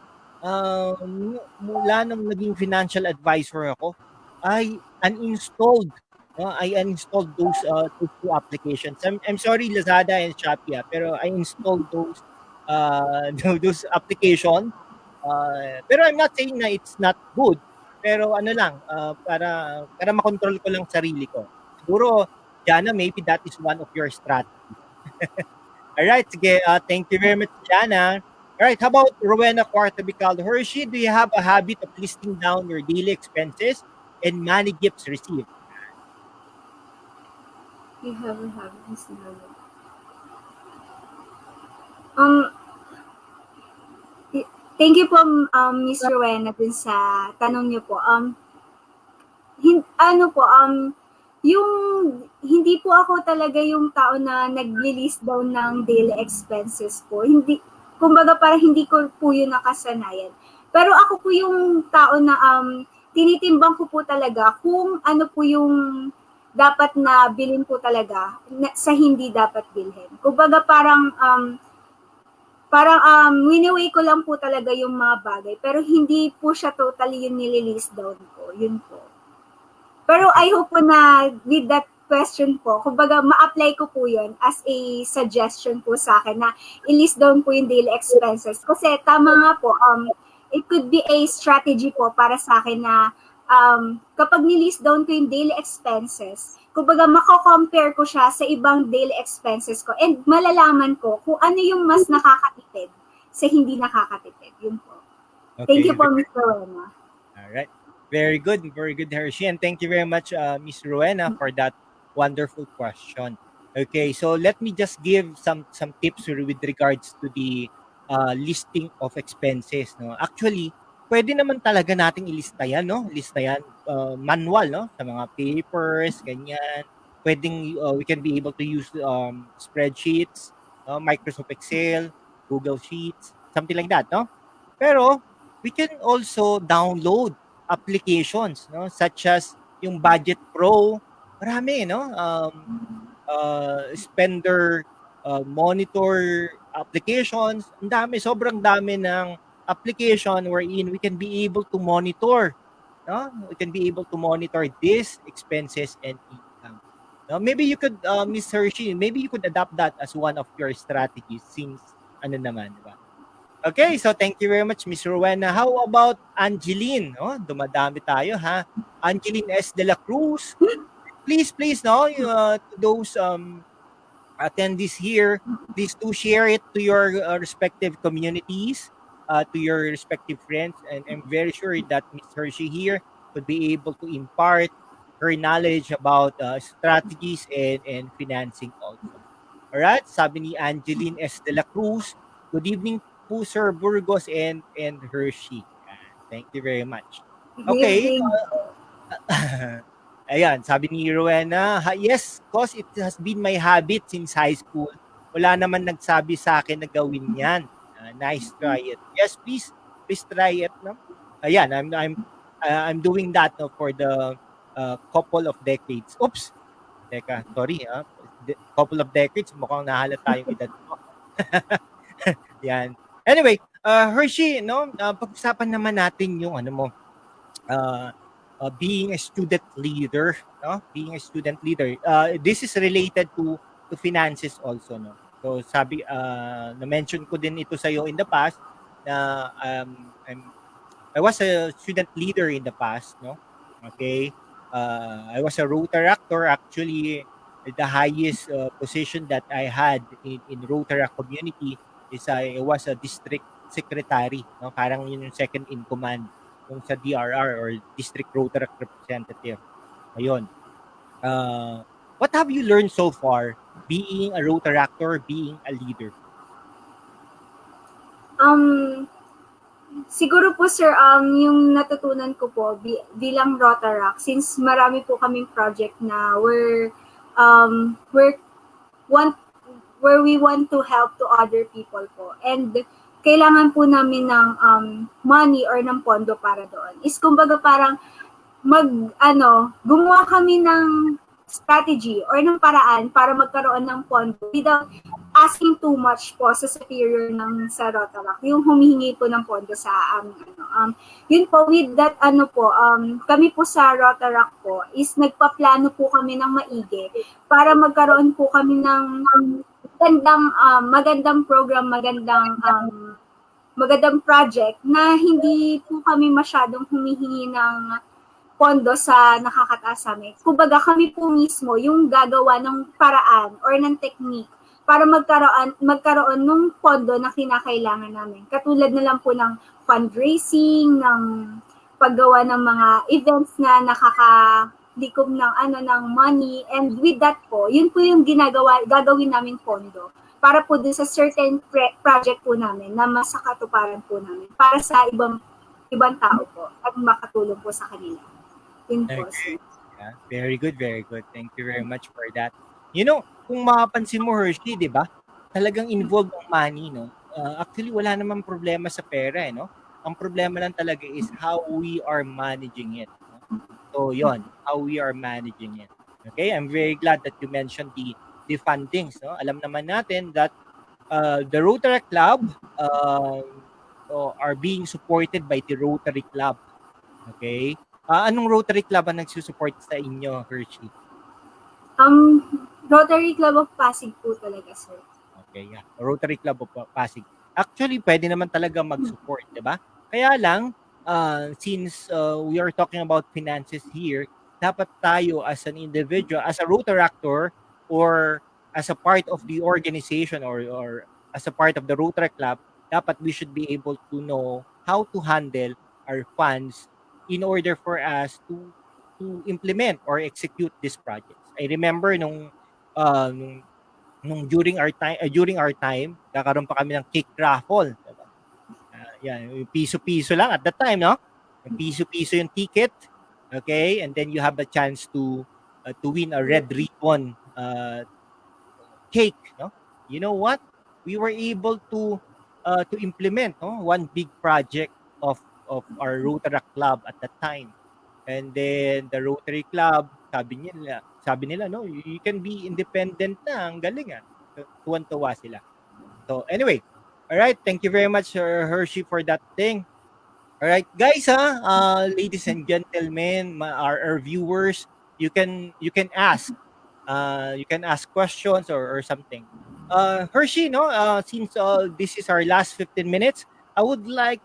[SPEAKER 1] mula nung naging financial advisor ako, I uninstalled, no? I uninstalled those two applications. I'm sorry, Lazada and Shopee, pero I installed those application. Pero I'm not saying na it's not good. Pero ano lang, para makontrol ko lang sarili ko. Siguro, Jana, maybe that is one of your strategies. All right, sige, thank you very much, Jana. All right, how about Rowena Quartabical? Hershey, do you have a habit of listing down your daily expenses and money gifts received?
[SPEAKER 2] You have a habit, Miss Nalo. Um, Thank you po, Miss Rowena, dun sa tanong niyo po. Ano po, yung hindi po ako talaga yung tao na nagli-list down ng daily expenses po. Hindi, kumbaga parang hindi ko po yun nakasanayan. Pero ako po yung tao na tinitimbang ko po talaga kung ano po yung dapat na bilhin po talaga sa hindi dapat bilhin. Kumbaga wini-weigh ko lang po talaga yung mga bagay. Pero hindi po siya totally yung nililist down ko. Yun po. Pero I hope po na with that question po, kumbaga ma-apply ko po yun as a suggestion po sa akin na i-list down po yung daily expenses. Kasi tama nga po, it could be a strategy po para sa akin na kapag ni-list down ko yung daily expenses, kumbaga mako-compare ko siya sa ibang daily expenses ko and malalaman ko kung ano yung mas nakakatipid sa hindi nakakatipid. Yun po. Thank you po, Ms. Rowena.
[SPEAKER 1] All right. Very good, Hershey. And thank you very much, Miss Rowena, for that wonderful question. Okay, so let me just give some tips with regards to the listing of expenses. No? Actually, pwede naman talaga nating ilista yan, no? Lista yan, manual, no? Sa mga papers, ganyan. Pwedeng, we can be able to use spreadsheets, Microsoft Excel, Google Sheets, something like that, no? Pero, we can also download applications, no? Such as yung Budget Pro, marami, no? Spender monitor applications, ang dami, sobrang dami ng application wherein we can be able to monitor, no? We can be able to monitor these expenses and income. No? Maybe you could, Miss Hershey, maybe you could adapt that as one of your strategies since ano naman, di ba? Okay, so thank you very much, Miss Rowena. How about Angeline? Oh, dumadami tayo, ha? Angeline S. De La Cruz. Please, no? To those attendees here, please do share it to your respective communities, to your respective friends. And I'm very sure that Miss Hershey here would be able to impart her knowledge about strategies and financing also. Alright, sabi ni Angeline S. De La Cruz, good evening po, Sir Burgos and Hershey. Thank you very much. Okay. Ayan, sabi ni Rowena, yes, cause it has been my habit since high school. Wala naman nagsabi sa akin na gawin yan. Nice, try it. Yes, please try it. No? Ayan, I'm doing that, no, for the couple of decades. Oops, teka, sorry, couple of decades, mukhang nahalata yung edad ko. Yan. Anyway, Hershey, no, pag-usapan naman natin yung ano mo, being a student leader, no? Being a student leader. This is related to finances also, no? So sabi, na-mention ko din ito sa iyo in the past na I was a student leader in the past, no? Okay, I was a Rotaractor. Actually, the highest position that I had in Rotaract community is I was a district secretary. No, parang yun yung second in command yung sa DRR or district Rotaract representative. Ayun. Uh, what have you learned so far being a Rotaractor, being a leader?
[SPEAKER 2] Um, Siguro po sir, yung natutunan ko po bilang Rotaract, since marami po kaming project na we're want where we want to help to other people po. And kailangan po namin ng money or ng pondo para doon. Is kumbaga parang gumawa kami ng strategy or ng paraan para magkaroon ng pondo without asking too much po sa superior ng sa Rotaract, yung humihingi po ng pondo sa yun po, with that kami po sa Rotaract po is nagpaplano po kami ng maigi para magkaroon po kami ng magandang program, magandang project na hindi po kami masyadong humihingi ng pondo sa nakakataas sa amin. Kumbaga kami po mismo yung gagawa ng paraan or ng technique para magkaroon ng pondo na kinakailangan namin. Katulad na lang po ng fundraising, ng paggawa ng mga events na nakakalikom ng money, and with that po, yun po yung gagawin naming pondo para po dun sa certain project po namin na masakatuparan po namin para sa ibang tao po at makatulong po sa kanila. Yun po,
[SPEAKER 1] Okay.
[SPEAKER 2] sir.
[SPEAKER 1] Yeah, very good, very good. Thank you very much for that. You know, kung mapapansin mo, Hershey, di ba? Talagang involved ang money, no? Actually, wala namang problema sa pera, no? Ang problema lang talaga is how we are managing it. No? So, yon, how we are managing it. Okay, I'm very glad that you mentioned the fundings, no? Alam naman natin that the Rotary Club are being supported by the Rotary Club. Okay? Anong Rotary Club ang nagsusupport sa inyo, Hershey?
[SPEAKER 2] Rotary Club of Pasig po talaga, sir.
[SPEAKER 1] Okay, yeah. Rotary Club of Pasig. Actually, pwede naman talaga mag-support, di ba? Kaya lang, since we are talking about finances here, dapat tayo as an individual, as a Rotaractor, or as a part of the organization or as a part of the Rotary Club, dapat we should be able to know how to handle our funds in order for us to implement or execute these projects. I remember uh, nung during our time, kakaroon pa kami ng cake raffle, diba? Yan, yung piso-piso lang at that time, no? Yung piso-piso yung ticket, okay? And then you have a chance to win a red ribbon cake, no? You know what? We were able to implement, no, one big project of our Rotary Club at that time. And then the Rotary Club, sabi nila, no, you can be independent na, ang galing ah. Tuwan-tuwa sila. So anyway, all right, thank you very much, Hershey, for that thing. All right, guys, ladies and gentlemen, our viewers, you can ask questions or something. Hershey, no, since this is our last 15 minutes, I would like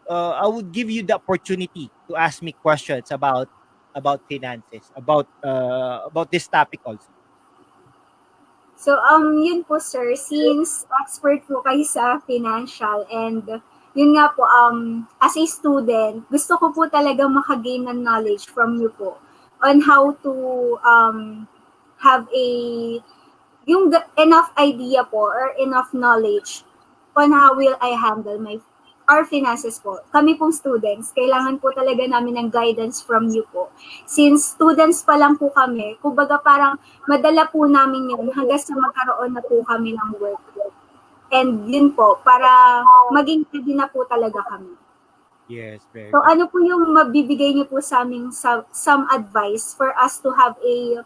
[SPEAKER 1] I would give you the opportunity to ask me questions about finances, about this topic also.
[SPEAKER 2] So, yun po, sir, since expert po kayo sa financial and yun nga po, as a student, gusto ko po talaga makagain ng knowledge from you po on how to have enough idea po or enough knowledge on how will I handle our finances po. Kami pong students, kailangan po talaga namin ng guidance from you po. Since students pa lang po kami, kumbaga parang madala po namin yun hanggang sa magkaroon na po kami ng work. And yun po, para maging ready na po talaga kami.
[SPEAKER 1] Yes, very
[SPEAKER 2] So
[SPEAKER 1] good.
[SPEAKER 2] ano po yung mabibigay niyo po sa aming some advice for us to have a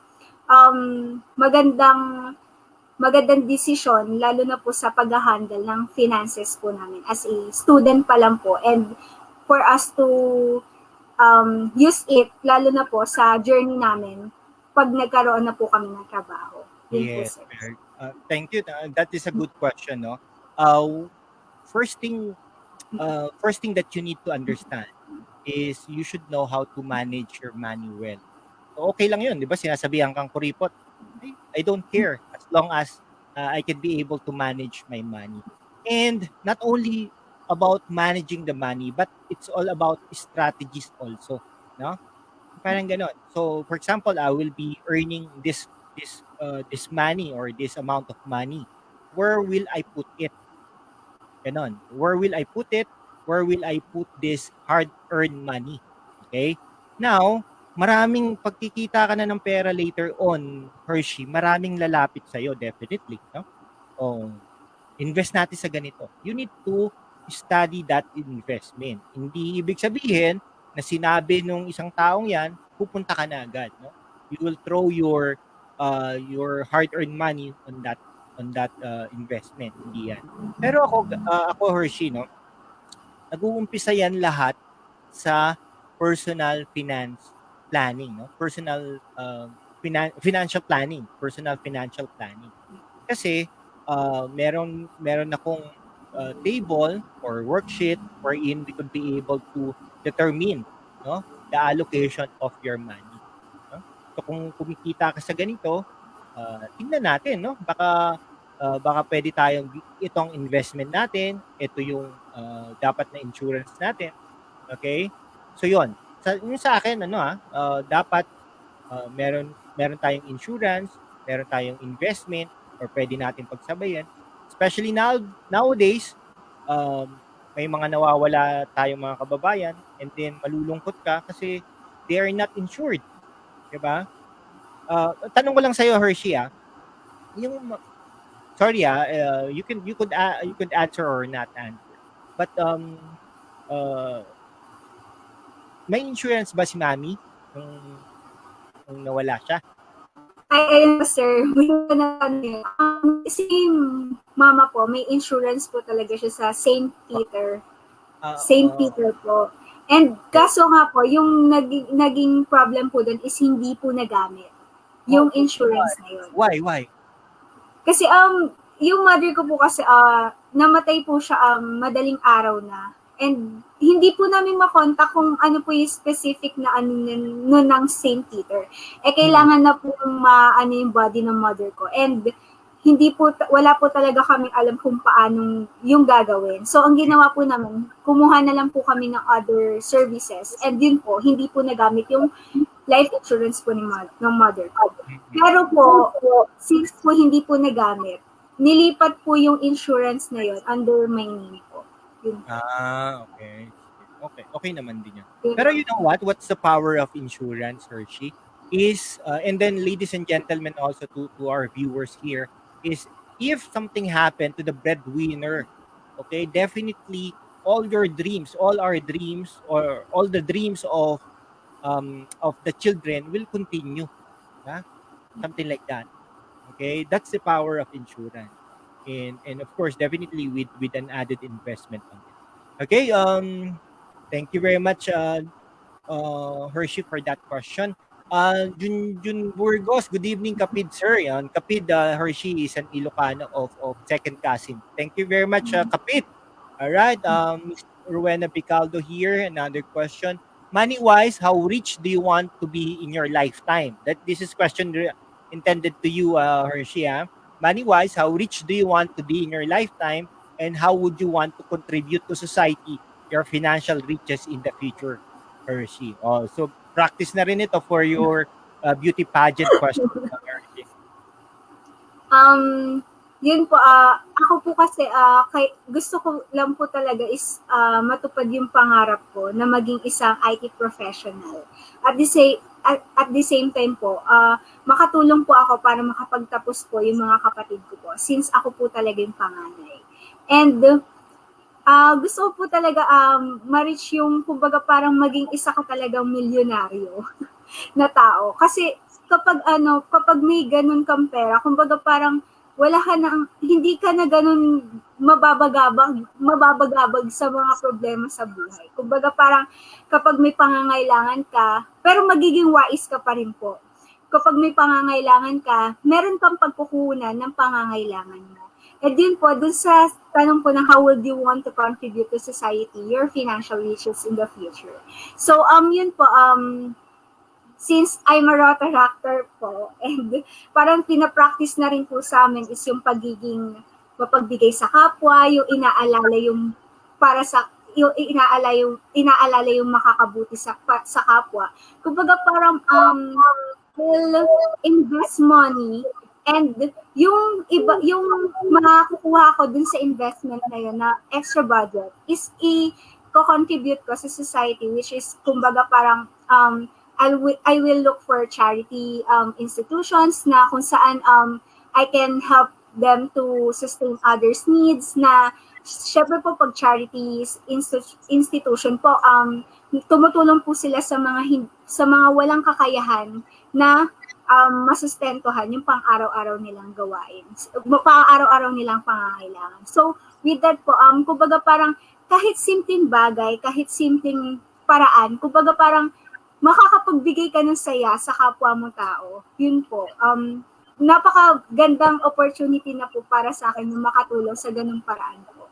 [SPEAKER 2] magandang desisyon, lalo na po sa pag-handle ng finances po namin as a student pa lang po, and for us to use it lalo na po sa journey namin pag nagkaroon na po kami ng trabaho. Yun po,
[SPEAKER 1] Yes,
[SPEAKER 2] sir.
[SPEAKER 1] thank you. That is a good question, no? Uh, first thing, first thing that you need to understand. is you should know how to manage your money well. So okay lang 'yun, 'di ba? Sinasabihan kang kuripot, I don't care as long as I can be able to manage my money. And not only about managing the money, but it's all about strategies also, no? Parang gano'n. So, for example, I will be earning this money or this amount of money. Where will I put it? Gano'n. Where will I put it? Where will I put this hard-earned money? Okay? Now, maraming pagkikita ka na ng pera later on, Hershey, maraming lalapit sa'yo, definitely, no? Oh, invest natin sa ganito. You need to study that investment. Hindi ibig sabihin na sinabi nung isang taong yan, pupunta ka na agad, no? You will throw your hard-earned money on that investment. Hindi yan. Pero ako Hershey, no? Nag-uumpisa yan lahat sa personal finance planning, no? Financial planning, personal financial planning. Kasi meron akong table or worksheet wherein we could be able to determine, no, the allocation of your money, no? So kung kumikita ka sa ganito, tingnan natin, no, baka pwede tayong itong investment natin, ito yung dapat na insurance natin, okay? So yon. Sa akin dapat meron tayong insurance, meron tayong investment, or pwede natin pagsabayan. Especially nowadays, may mga nawawala tayong mga kababayan and then malulungkot ka kasi they are not insured, 'di ba? Tanong ko lang sa iyo, Hershey, yung sorry you could answer or not answer. But may insurance ba si Mami nung nawala siya?
[SPEAKER 2] Ayun po sir, si mama po, may insurance po talaga siya sa St. Peter. St.
[SPEAKER 1] Uh,
[SPEAKER 2] Peter po. And kaso nga po, yung naging problem po doon is hindi po nagamit yung insurance na yun.
[SPEAKER 1] Why?
[SPEAKER 2] Kasi yung mother ko po kasi namatay po siya madaling araw na. And hindi po namin makontak kung ano po yung specific na ano nun ng St. Peter. Kailangan na po maano yung body ng mother ko. And wala po talaga kaming alam kung paano yung gagawin. So, ang ginawa po namin, kumuha na lang po kami ng other services. And yun po, hindi po nagamit yung life insurance po ng mother ko. Pero po, since po hindi po nagamit, nilipat po yung insurance na yun under my name po. Yun.
[SPEAKER 1] Okay. Okay naman din yun. Pero you know what? What's the power of insurance, Hershey? And then ladies and gentlemen also to our viewers here, is if something happened to the breadwinner, okay, definitely all your dreams, all our dreams, or all the dreams of the children will continue. Huh? Something like that. Okay? That's the power of insurance. And of course, definitely with an added investment on it. Okay, thank you very much, Hershey, for that question. Jun Burgos, good evening, Kapid, sir. Kapid, Hershey is an Ilocano of second cousin. Thank you very much, Kapid. All right, Ms. Rowena Picaldo here. Another question. Money-wise, how rich do you want to be in your lifetime? This is question intended to you, Hershey. Money-wise, how rich do you want to be in your lifetime? And how would you want to contribute to society, your financial riches in the future, Hershey? So practice na rin ito for your beauty pageant question, Hershey.
[SPEAKER 2] Yun po, ako po kasi, gusto ko lang po talaga is matupad yung pangarap ko na maging isang IT professional. At the same time po, makatulong po ako para makapagtapos po yung mga kapatid ko po since ako po talaga yung panganay. And gusto ko po talaga ma-reach yung kumbaga parang maging isa ka talagang milyonaryo na tao. Kasi kapag may ganun kang pera, kumbaga parang hindi ka na ganun mababagabag sa mga problema sa buhay. Kumbaga parang kapag may pangangailangan ka, pero magiging wais ka pa rin po. Kapag may pangangailangan ka, meron kang pagkukunan ng pangangailangan mo. And yun po, dun sa tanong po na how would you want to contribute to society, your financial wishes in the future. So, yun po, since I'm a Rotaractor po, and parang pinapractice na rin po sa amin is yung pagiging mapagbigay sa kapwa, yung inaalala yung para sa yung inaalala yung makakabuti sa kapwa. Kumbaga parang will invest money and yung iba yung makukuha ko dun sa investment na yun na extra budget is i-contribute ko sa society, which is kumbaga parang I will look for charity institutions na kung saan I can help them to sustain others' needs na syempre po pag charities institution po tumutulong po sila sa mga walang kakayahan na masustentuhan yung pang-araw-araw nilang gawain, pang-araw-araw nilang pangangailangan. So with that po kumbaga parang kahit simpleng bagay, kahit simpleng paraan, kumbaga parang makakapagbigay ka ng saya sa kapwa mo tao. Yun po. Napakagandang opportunity na po para sa akin yung makatulong sa ganung paraan po.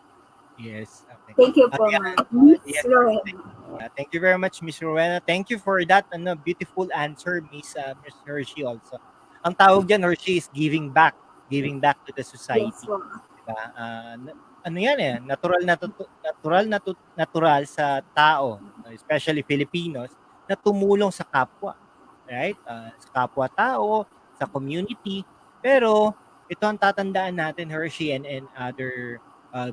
[SPEAKER 1] Yes. Okay.
[SPEAKER 2] Thank you po,
[SPEAKER 1] Yeah,
[SPEAKER 2] ma'am. Miss
[SPEAKER 1] yes.
[SPEAKER 2] Rowena.
[SPEAKER 1] Thank you very much, Miss Rowena. Thank you for that beautiful answer, Miss Hershey also. Ang tawag dyan, Hershey, is giving back to the
[SPEAKER 2] Yes
[SPEAKER 1] society.
[SPEAKER 2] po.
[SPEAKER 1] Diba? Ano yan eh, natural sa tao, especially Filipinos, na tumulong sa kapwa. Right? Sa kapwa-tao, sa community. Pero, ito ang tatandaan natin, Hershey and other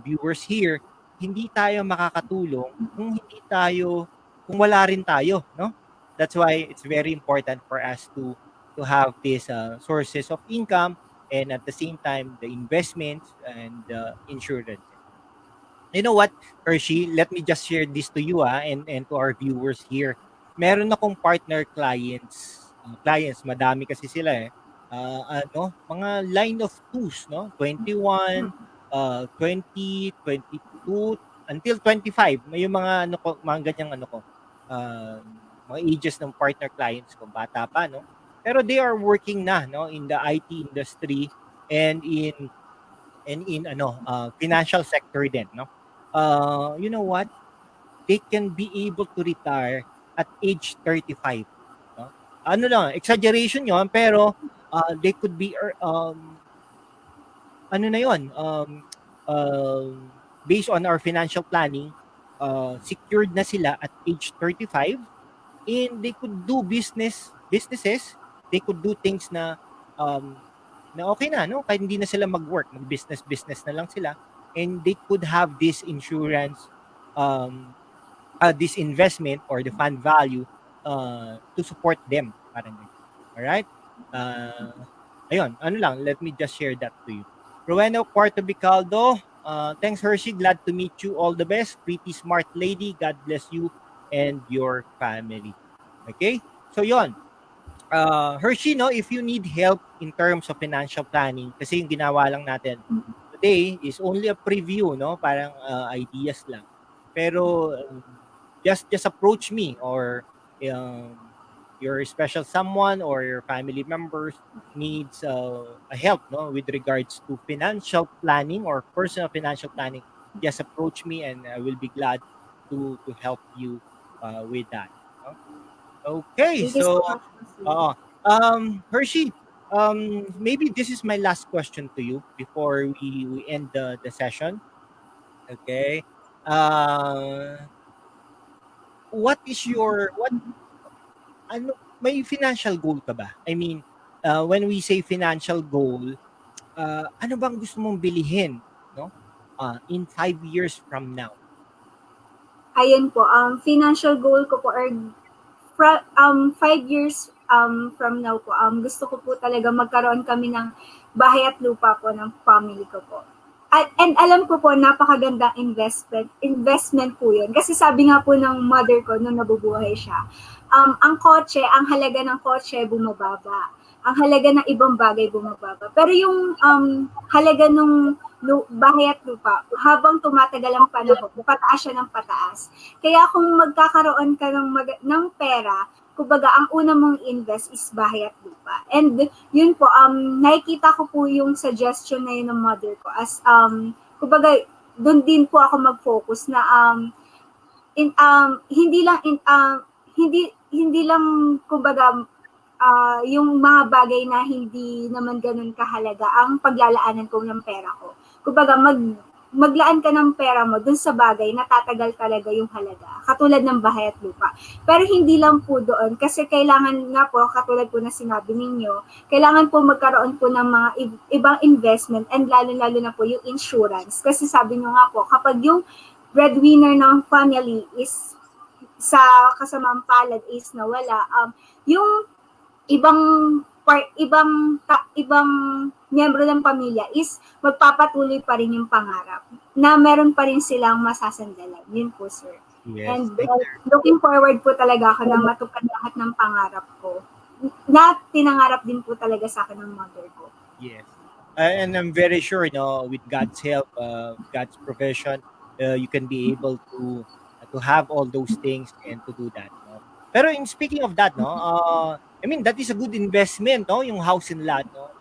[SPEAKER 1] viewers here, hindi tayo makakatulong kung wala rin tayo, no? That's why it's very important for us to have these sources of income, and at the same time the investments and the insurance. You know what, Hershey, let me just share this to you and to our viewers here. Meron akong partner clients, madami kasi sila eh. Mga line of twos, no? 21, 20, 22 until 25. May yung mga mga ganyang mga ages ng partner clients ko, bata pa, no? Pero they are working na, no, in the IT industry and in financial sector din, no? You know what? They can be able to retire at age 35, no? Ano lang, exaggeration 'yon, pero they could be ano na 'yon, based on our financial planning, secured na sila at age 35, and they could do businesses, they could do things na okay na, no? Kahit hindi na sila mag-work, mag-business na lang sila, and they could have this insurance, this investment or the fund value to support them, parang ganyan. Alright? Ayun, ano lang, let me just share that to you. Rowena Puerto Bicaldo, thanks Hershey, glad to meet you, all the best, pretty smart lady, God bless you and your family. Okay? So yon. Hershey, no, if you need help in terms of financial planning, kasi yung ginawa lang natin today is only a preview, no, parang ideas lang. Pero just approach me, or your special someone or your family members needs a help, no, with regards to financial planning or personal financial planning, just approach me and I will be glad to help you with that, no? Okay,
[SPEAKER 2] Thank you
[SPEAKER 1] so
[SPEAKER 2] so much, Mr.
[SPEAKER 1] Hershey, maybe this is my last question to you before we end the session. Okay. What is what may financial goal ka ba? I mean, when we say financial goal, ano bang gusto mong bilihin, no? In 5 years from now?
[SPEAKER 2] Ayun po, financial goal ko po are 5 years from now po, gusto ko po talaga magkaroon kami ng bahay at lupa po ng family ko po. And alam ko po, napakagandang investment po yun. Kasi sabi nga po ng mother ko nung nabubuhay siya, ang halaga ng kotse bumababa. Ang halaga ng ibang bagay bumababa. Pero yung halaga ng bahay at lupa, habang tumatagal ang panahon, pataas siya ng pataas. Kaya kung magkakaroon ka ng pera, kumbaga, ang una mong invest is bahay at lupa. And yun po, nakikita ko po yung suggestion na yun ng mother ko as, kumbaga, doon din po ako mag-focus na hindi lang hindi lang kumbaga yung mga bagay na hindi naman ganun kahalaga ang paglalaanan ko ng pera ko. Kumbaga maglaan ka ng pera mo dun sa bagay na tatagal talaga yung halaga. Katulad ng bahay at lupa. Pero hindi lang po doon kasi kailangan nga po, katulad po na sinabi ninyo, kailangan po magkaroon po ng mga ibang investment and lalo-lalo na po yung insurance. Kasi sabi nyo nga po, kapag yung breadwinner ng family is sa kasamang palad is nawala, yung ibang ibang miyembro ng pamilya is magpapatuloy pa rin yung pangarap na meron pa rin silang masasandalan. Yun po, sir.
[SPEAKER 1] Yes,
[SPEAKER 2] And
[SPEAKER 1] exactly.
[SPEAKER 2] looking forward po talaga ako na matupad lahat ng pangarap ko. Na pinangarap din po talaga sa akin ng mother ko.
[SPEAKER 1] Yes. And I'm very sure, with God's help, God's provision, you can be able to have all those things and to do that. No? Pero in speaking of that, no, I mean that is a good investment, no, yung house and lot, no.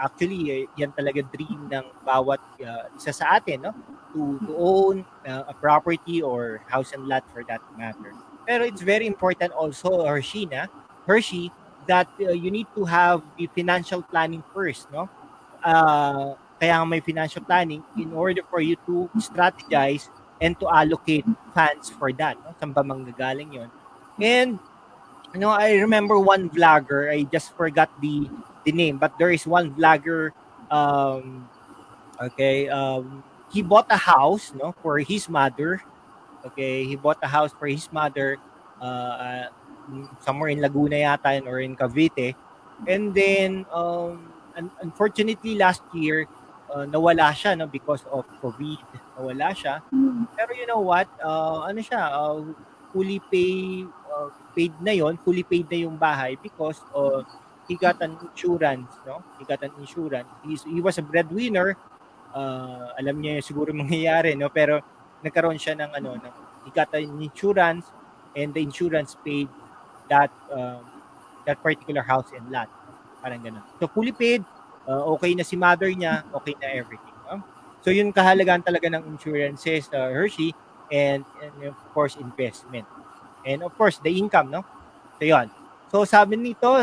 [SPEAKER 1] Actually, yan talaga dream ng bawat isa sa atin, no, to own a property or house and lot for that matter. Pero it's very important also, Hershey, that you need to have the financial planning first, no? Kaya may financial planning in order for you to strategize and to allocate funds for that, no? Saan ba manggagaling yon? And I remember one vlogger, I just forgot the name, but there is one vlogger, okay, he bought a house, no, for his mother. Okay, he bought a house for his mother, uh, somewhere in Laguna yata or in Cavite. And then, unfortunately, last year, nawala siya, no, because of COVID. Nawala siya. Pero you know what? Ano siya? Paid na yon, fully paid na yung bahay because he got an insurance, no? He got an insurance. He was a breadwinner. Alam niya siguro mangyayari, no? Pero nagkaroon siya ng he got an insurance and the insurance paid that particular house and lot, no? Parang ganun. So fully paid, okay na si mother niya, okay na everything, no? So yun kahalagaan talaga ng insurances, Hershey, and of course investment. And of course the income, no? So yun. So sabi nito,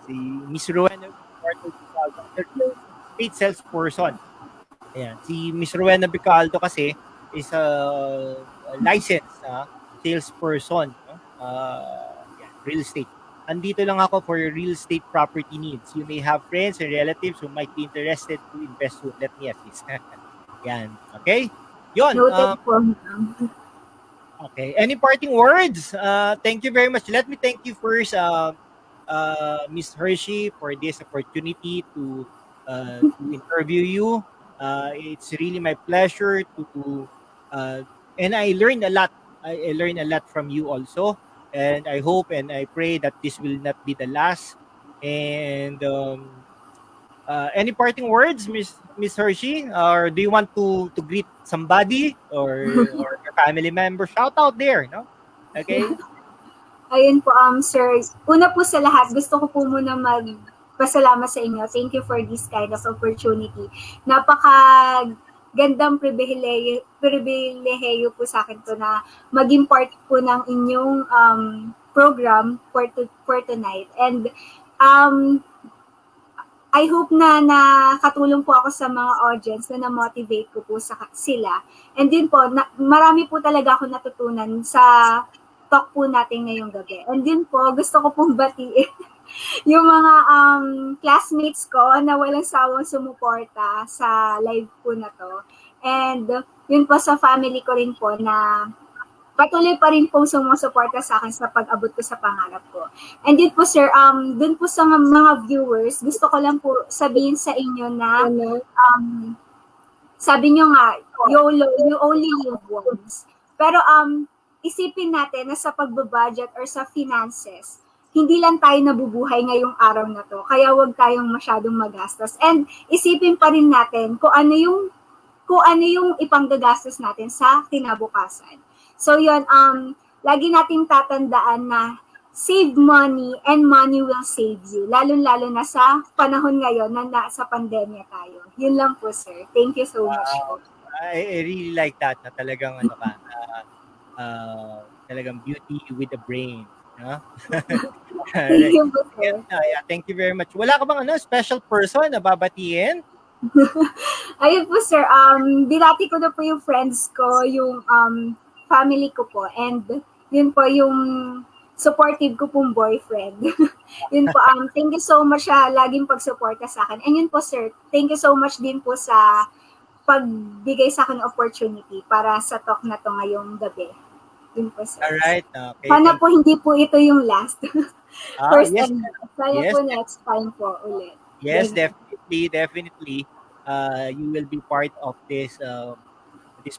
[SPEAKER 1] si Miss Rowena Bicaldo, the real estate salesperson. Ayan. Si Miss Rowena Bicaldo kasi is a licensed salesperson, no? Real estate. Andito lang ako for your real estate property needs. You may have friends and relatives who might be interested to invest soon. Let me assist. Yan. Okay? Yun.
[SPEAKER 2] Noted po.
[SPEAKER 1] Okay. Any parting words? Thank you very much. Let me thank you first, Miss Hershey, for this opportunity to interview you. It's really my pleasure to and I learned a lot. I learned a lot from you also, and I hope and I pray that this will not be the last. And any parting words, Miss Hershey, or do you want to greet somebody or your family member? Shout out there, no? Okay.
[SPEAKER 2] Ayun po, sir. Una po sa lahat, gusto ko po muna magpasalamat sa inyo. Thank you for this kind of opportunity. Gandang pribilehiyo po sa akin to na maging part po ng inyong program for tonight. And I hope na nakatulong po ako sa mga audience na na-motivate ko po sila. And din po, marami po talaga ako natutunan sa talk po natin ngayong gabi. And din po, gusto ko pong batiin yung mga classmates ko na walang sawang sumuporta sa live po na to. And yun po sa family ko rin po na patuloy pa rin po sumusuporta sa akin sa pag-abot ko sa pangarap ko. And yun po sir, dun po sa mga viewers, gusto ko lang po sabihin sa inyo na sabi nyo nga, YOLO, you only live once. Pero isipin natin na sa pagbabudget or sa finances, hindi lang tayo nabubuhay ngayong araw na to. Kaya wag tayong masyadong magastos. And isipin pa rin natin kung ano yung ipanggagastos natin sa kinabukasan. So yun, lagi nating tatandaan na save money and money will save you. Lalo-lalo na sa panahon ngayon na nasa pandemya tayo. Yun lang po, sir. Thank you so much
[SPEAKER 1] Wow.
[SPEAKER 2] po.
[SPEAKER 1] I really like that na talagang ano ka, talagang beauty with a brain, no?
[SPEAKER 2] Thank
[SPEAKER 1] Alright.
[SPEAKER 2] you po,
[SPEAKER 1] Yes,
[SPEAKER 2] sir.
[SPEAKER 1] yeah, thank you very much. Wala ka bang ano, special person na babatiin?
[SPEAKER 2] Ayun po, sir. Binati ko na po yung friends ko, yung family ko po. And yun po yung supportive ko pong boyfriend. Yun po, thank you so much sa laging pagsuporta sa akin. And yun po, sir, thank you so much din po sa pagbigay sa akin opportunity para sa talk na to ngayong gabi. Yun po, sir.
[SPEAKER 1] Alright, okay,
[SPEAKER 2] Sana
[SPEAKER 1] thank
[SPEAKER 2] po hindi po ito yung last. First
[SPEAKER 1] yes,
[SPEAKER 2] and last. Sana
[SPEAKER 1] yes,
[SPEAKER 2] po next time po ulit.
[SPEAKER 1] yes,
[SPEAKER 2] Ganun.
[SPEAKER 1] definitely. You will be part of this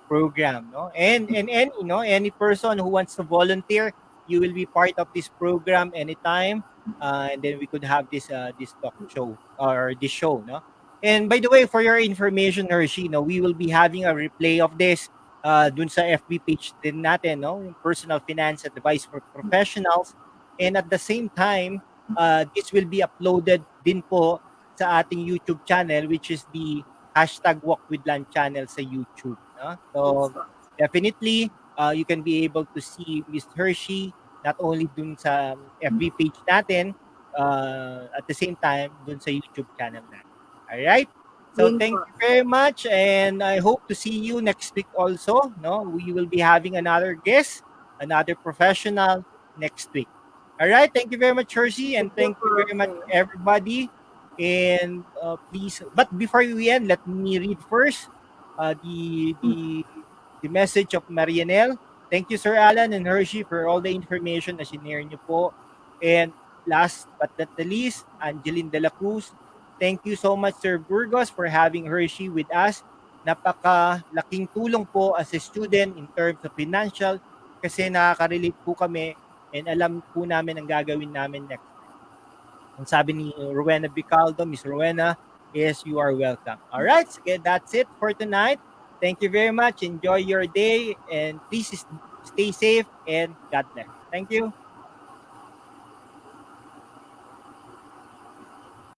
[SPEAKER 1] program, no? And any, any person who wants to volunteer, you will be part of this program anytime, and then we could have this talk show or this show, no? And by the way, for your information, Hershey, no, we will be having a replay of this dun sa FB page din natin, no? Yung Personal Finance Advice for Professionals. And at the same time, this will be uploaded din po sa ating YouTube channel, which is the #wokwithLan channel sa YouTube. No? So
[SPEAKER 2] Yes po.
[SPEAKER 1] definitely, you can be able to see Miss Hershey not only dun sa FB page natin, at the same time dun sa YouTube channel natin. Alright? So
[SPEAKER 2] Yun
[SPEAKER 1] thank
[SPEAKER 2] po.
[SPEAKER 1] you very much, and I hope to see you next week also. No, we will be having another guest, another professional next week. All right. Thank you very much, Hershey, and
[SPEAKER 2] Thank you
[SPEAKER 1] thank you
[SPEAKER 2] po,
[SPEAKER 1] very much,
[SPEAKER 2] sir.
[SPEAKER 1] everybody. And please, but before we end, let me read first uh, the the the message of Marianelle. Thank you, Sir Alan and Hershey, for all the information na sinare niyo po. And last but not the least, Angeline De La Cruz. Thank you so much, Sir Burgos, for having Hershey with us. Napakalaking tulong po as a student in terms of financial kasi nakaka-relate po kami and alam po namin ang gagawin namin next time. Ang sabi ni Rowena Bicaldo, Miss Rowena, is you are welcome. All right, sige, that's it for tonight. Thank you very much. Enjoy your day and please stay safe and God bless. Thank you.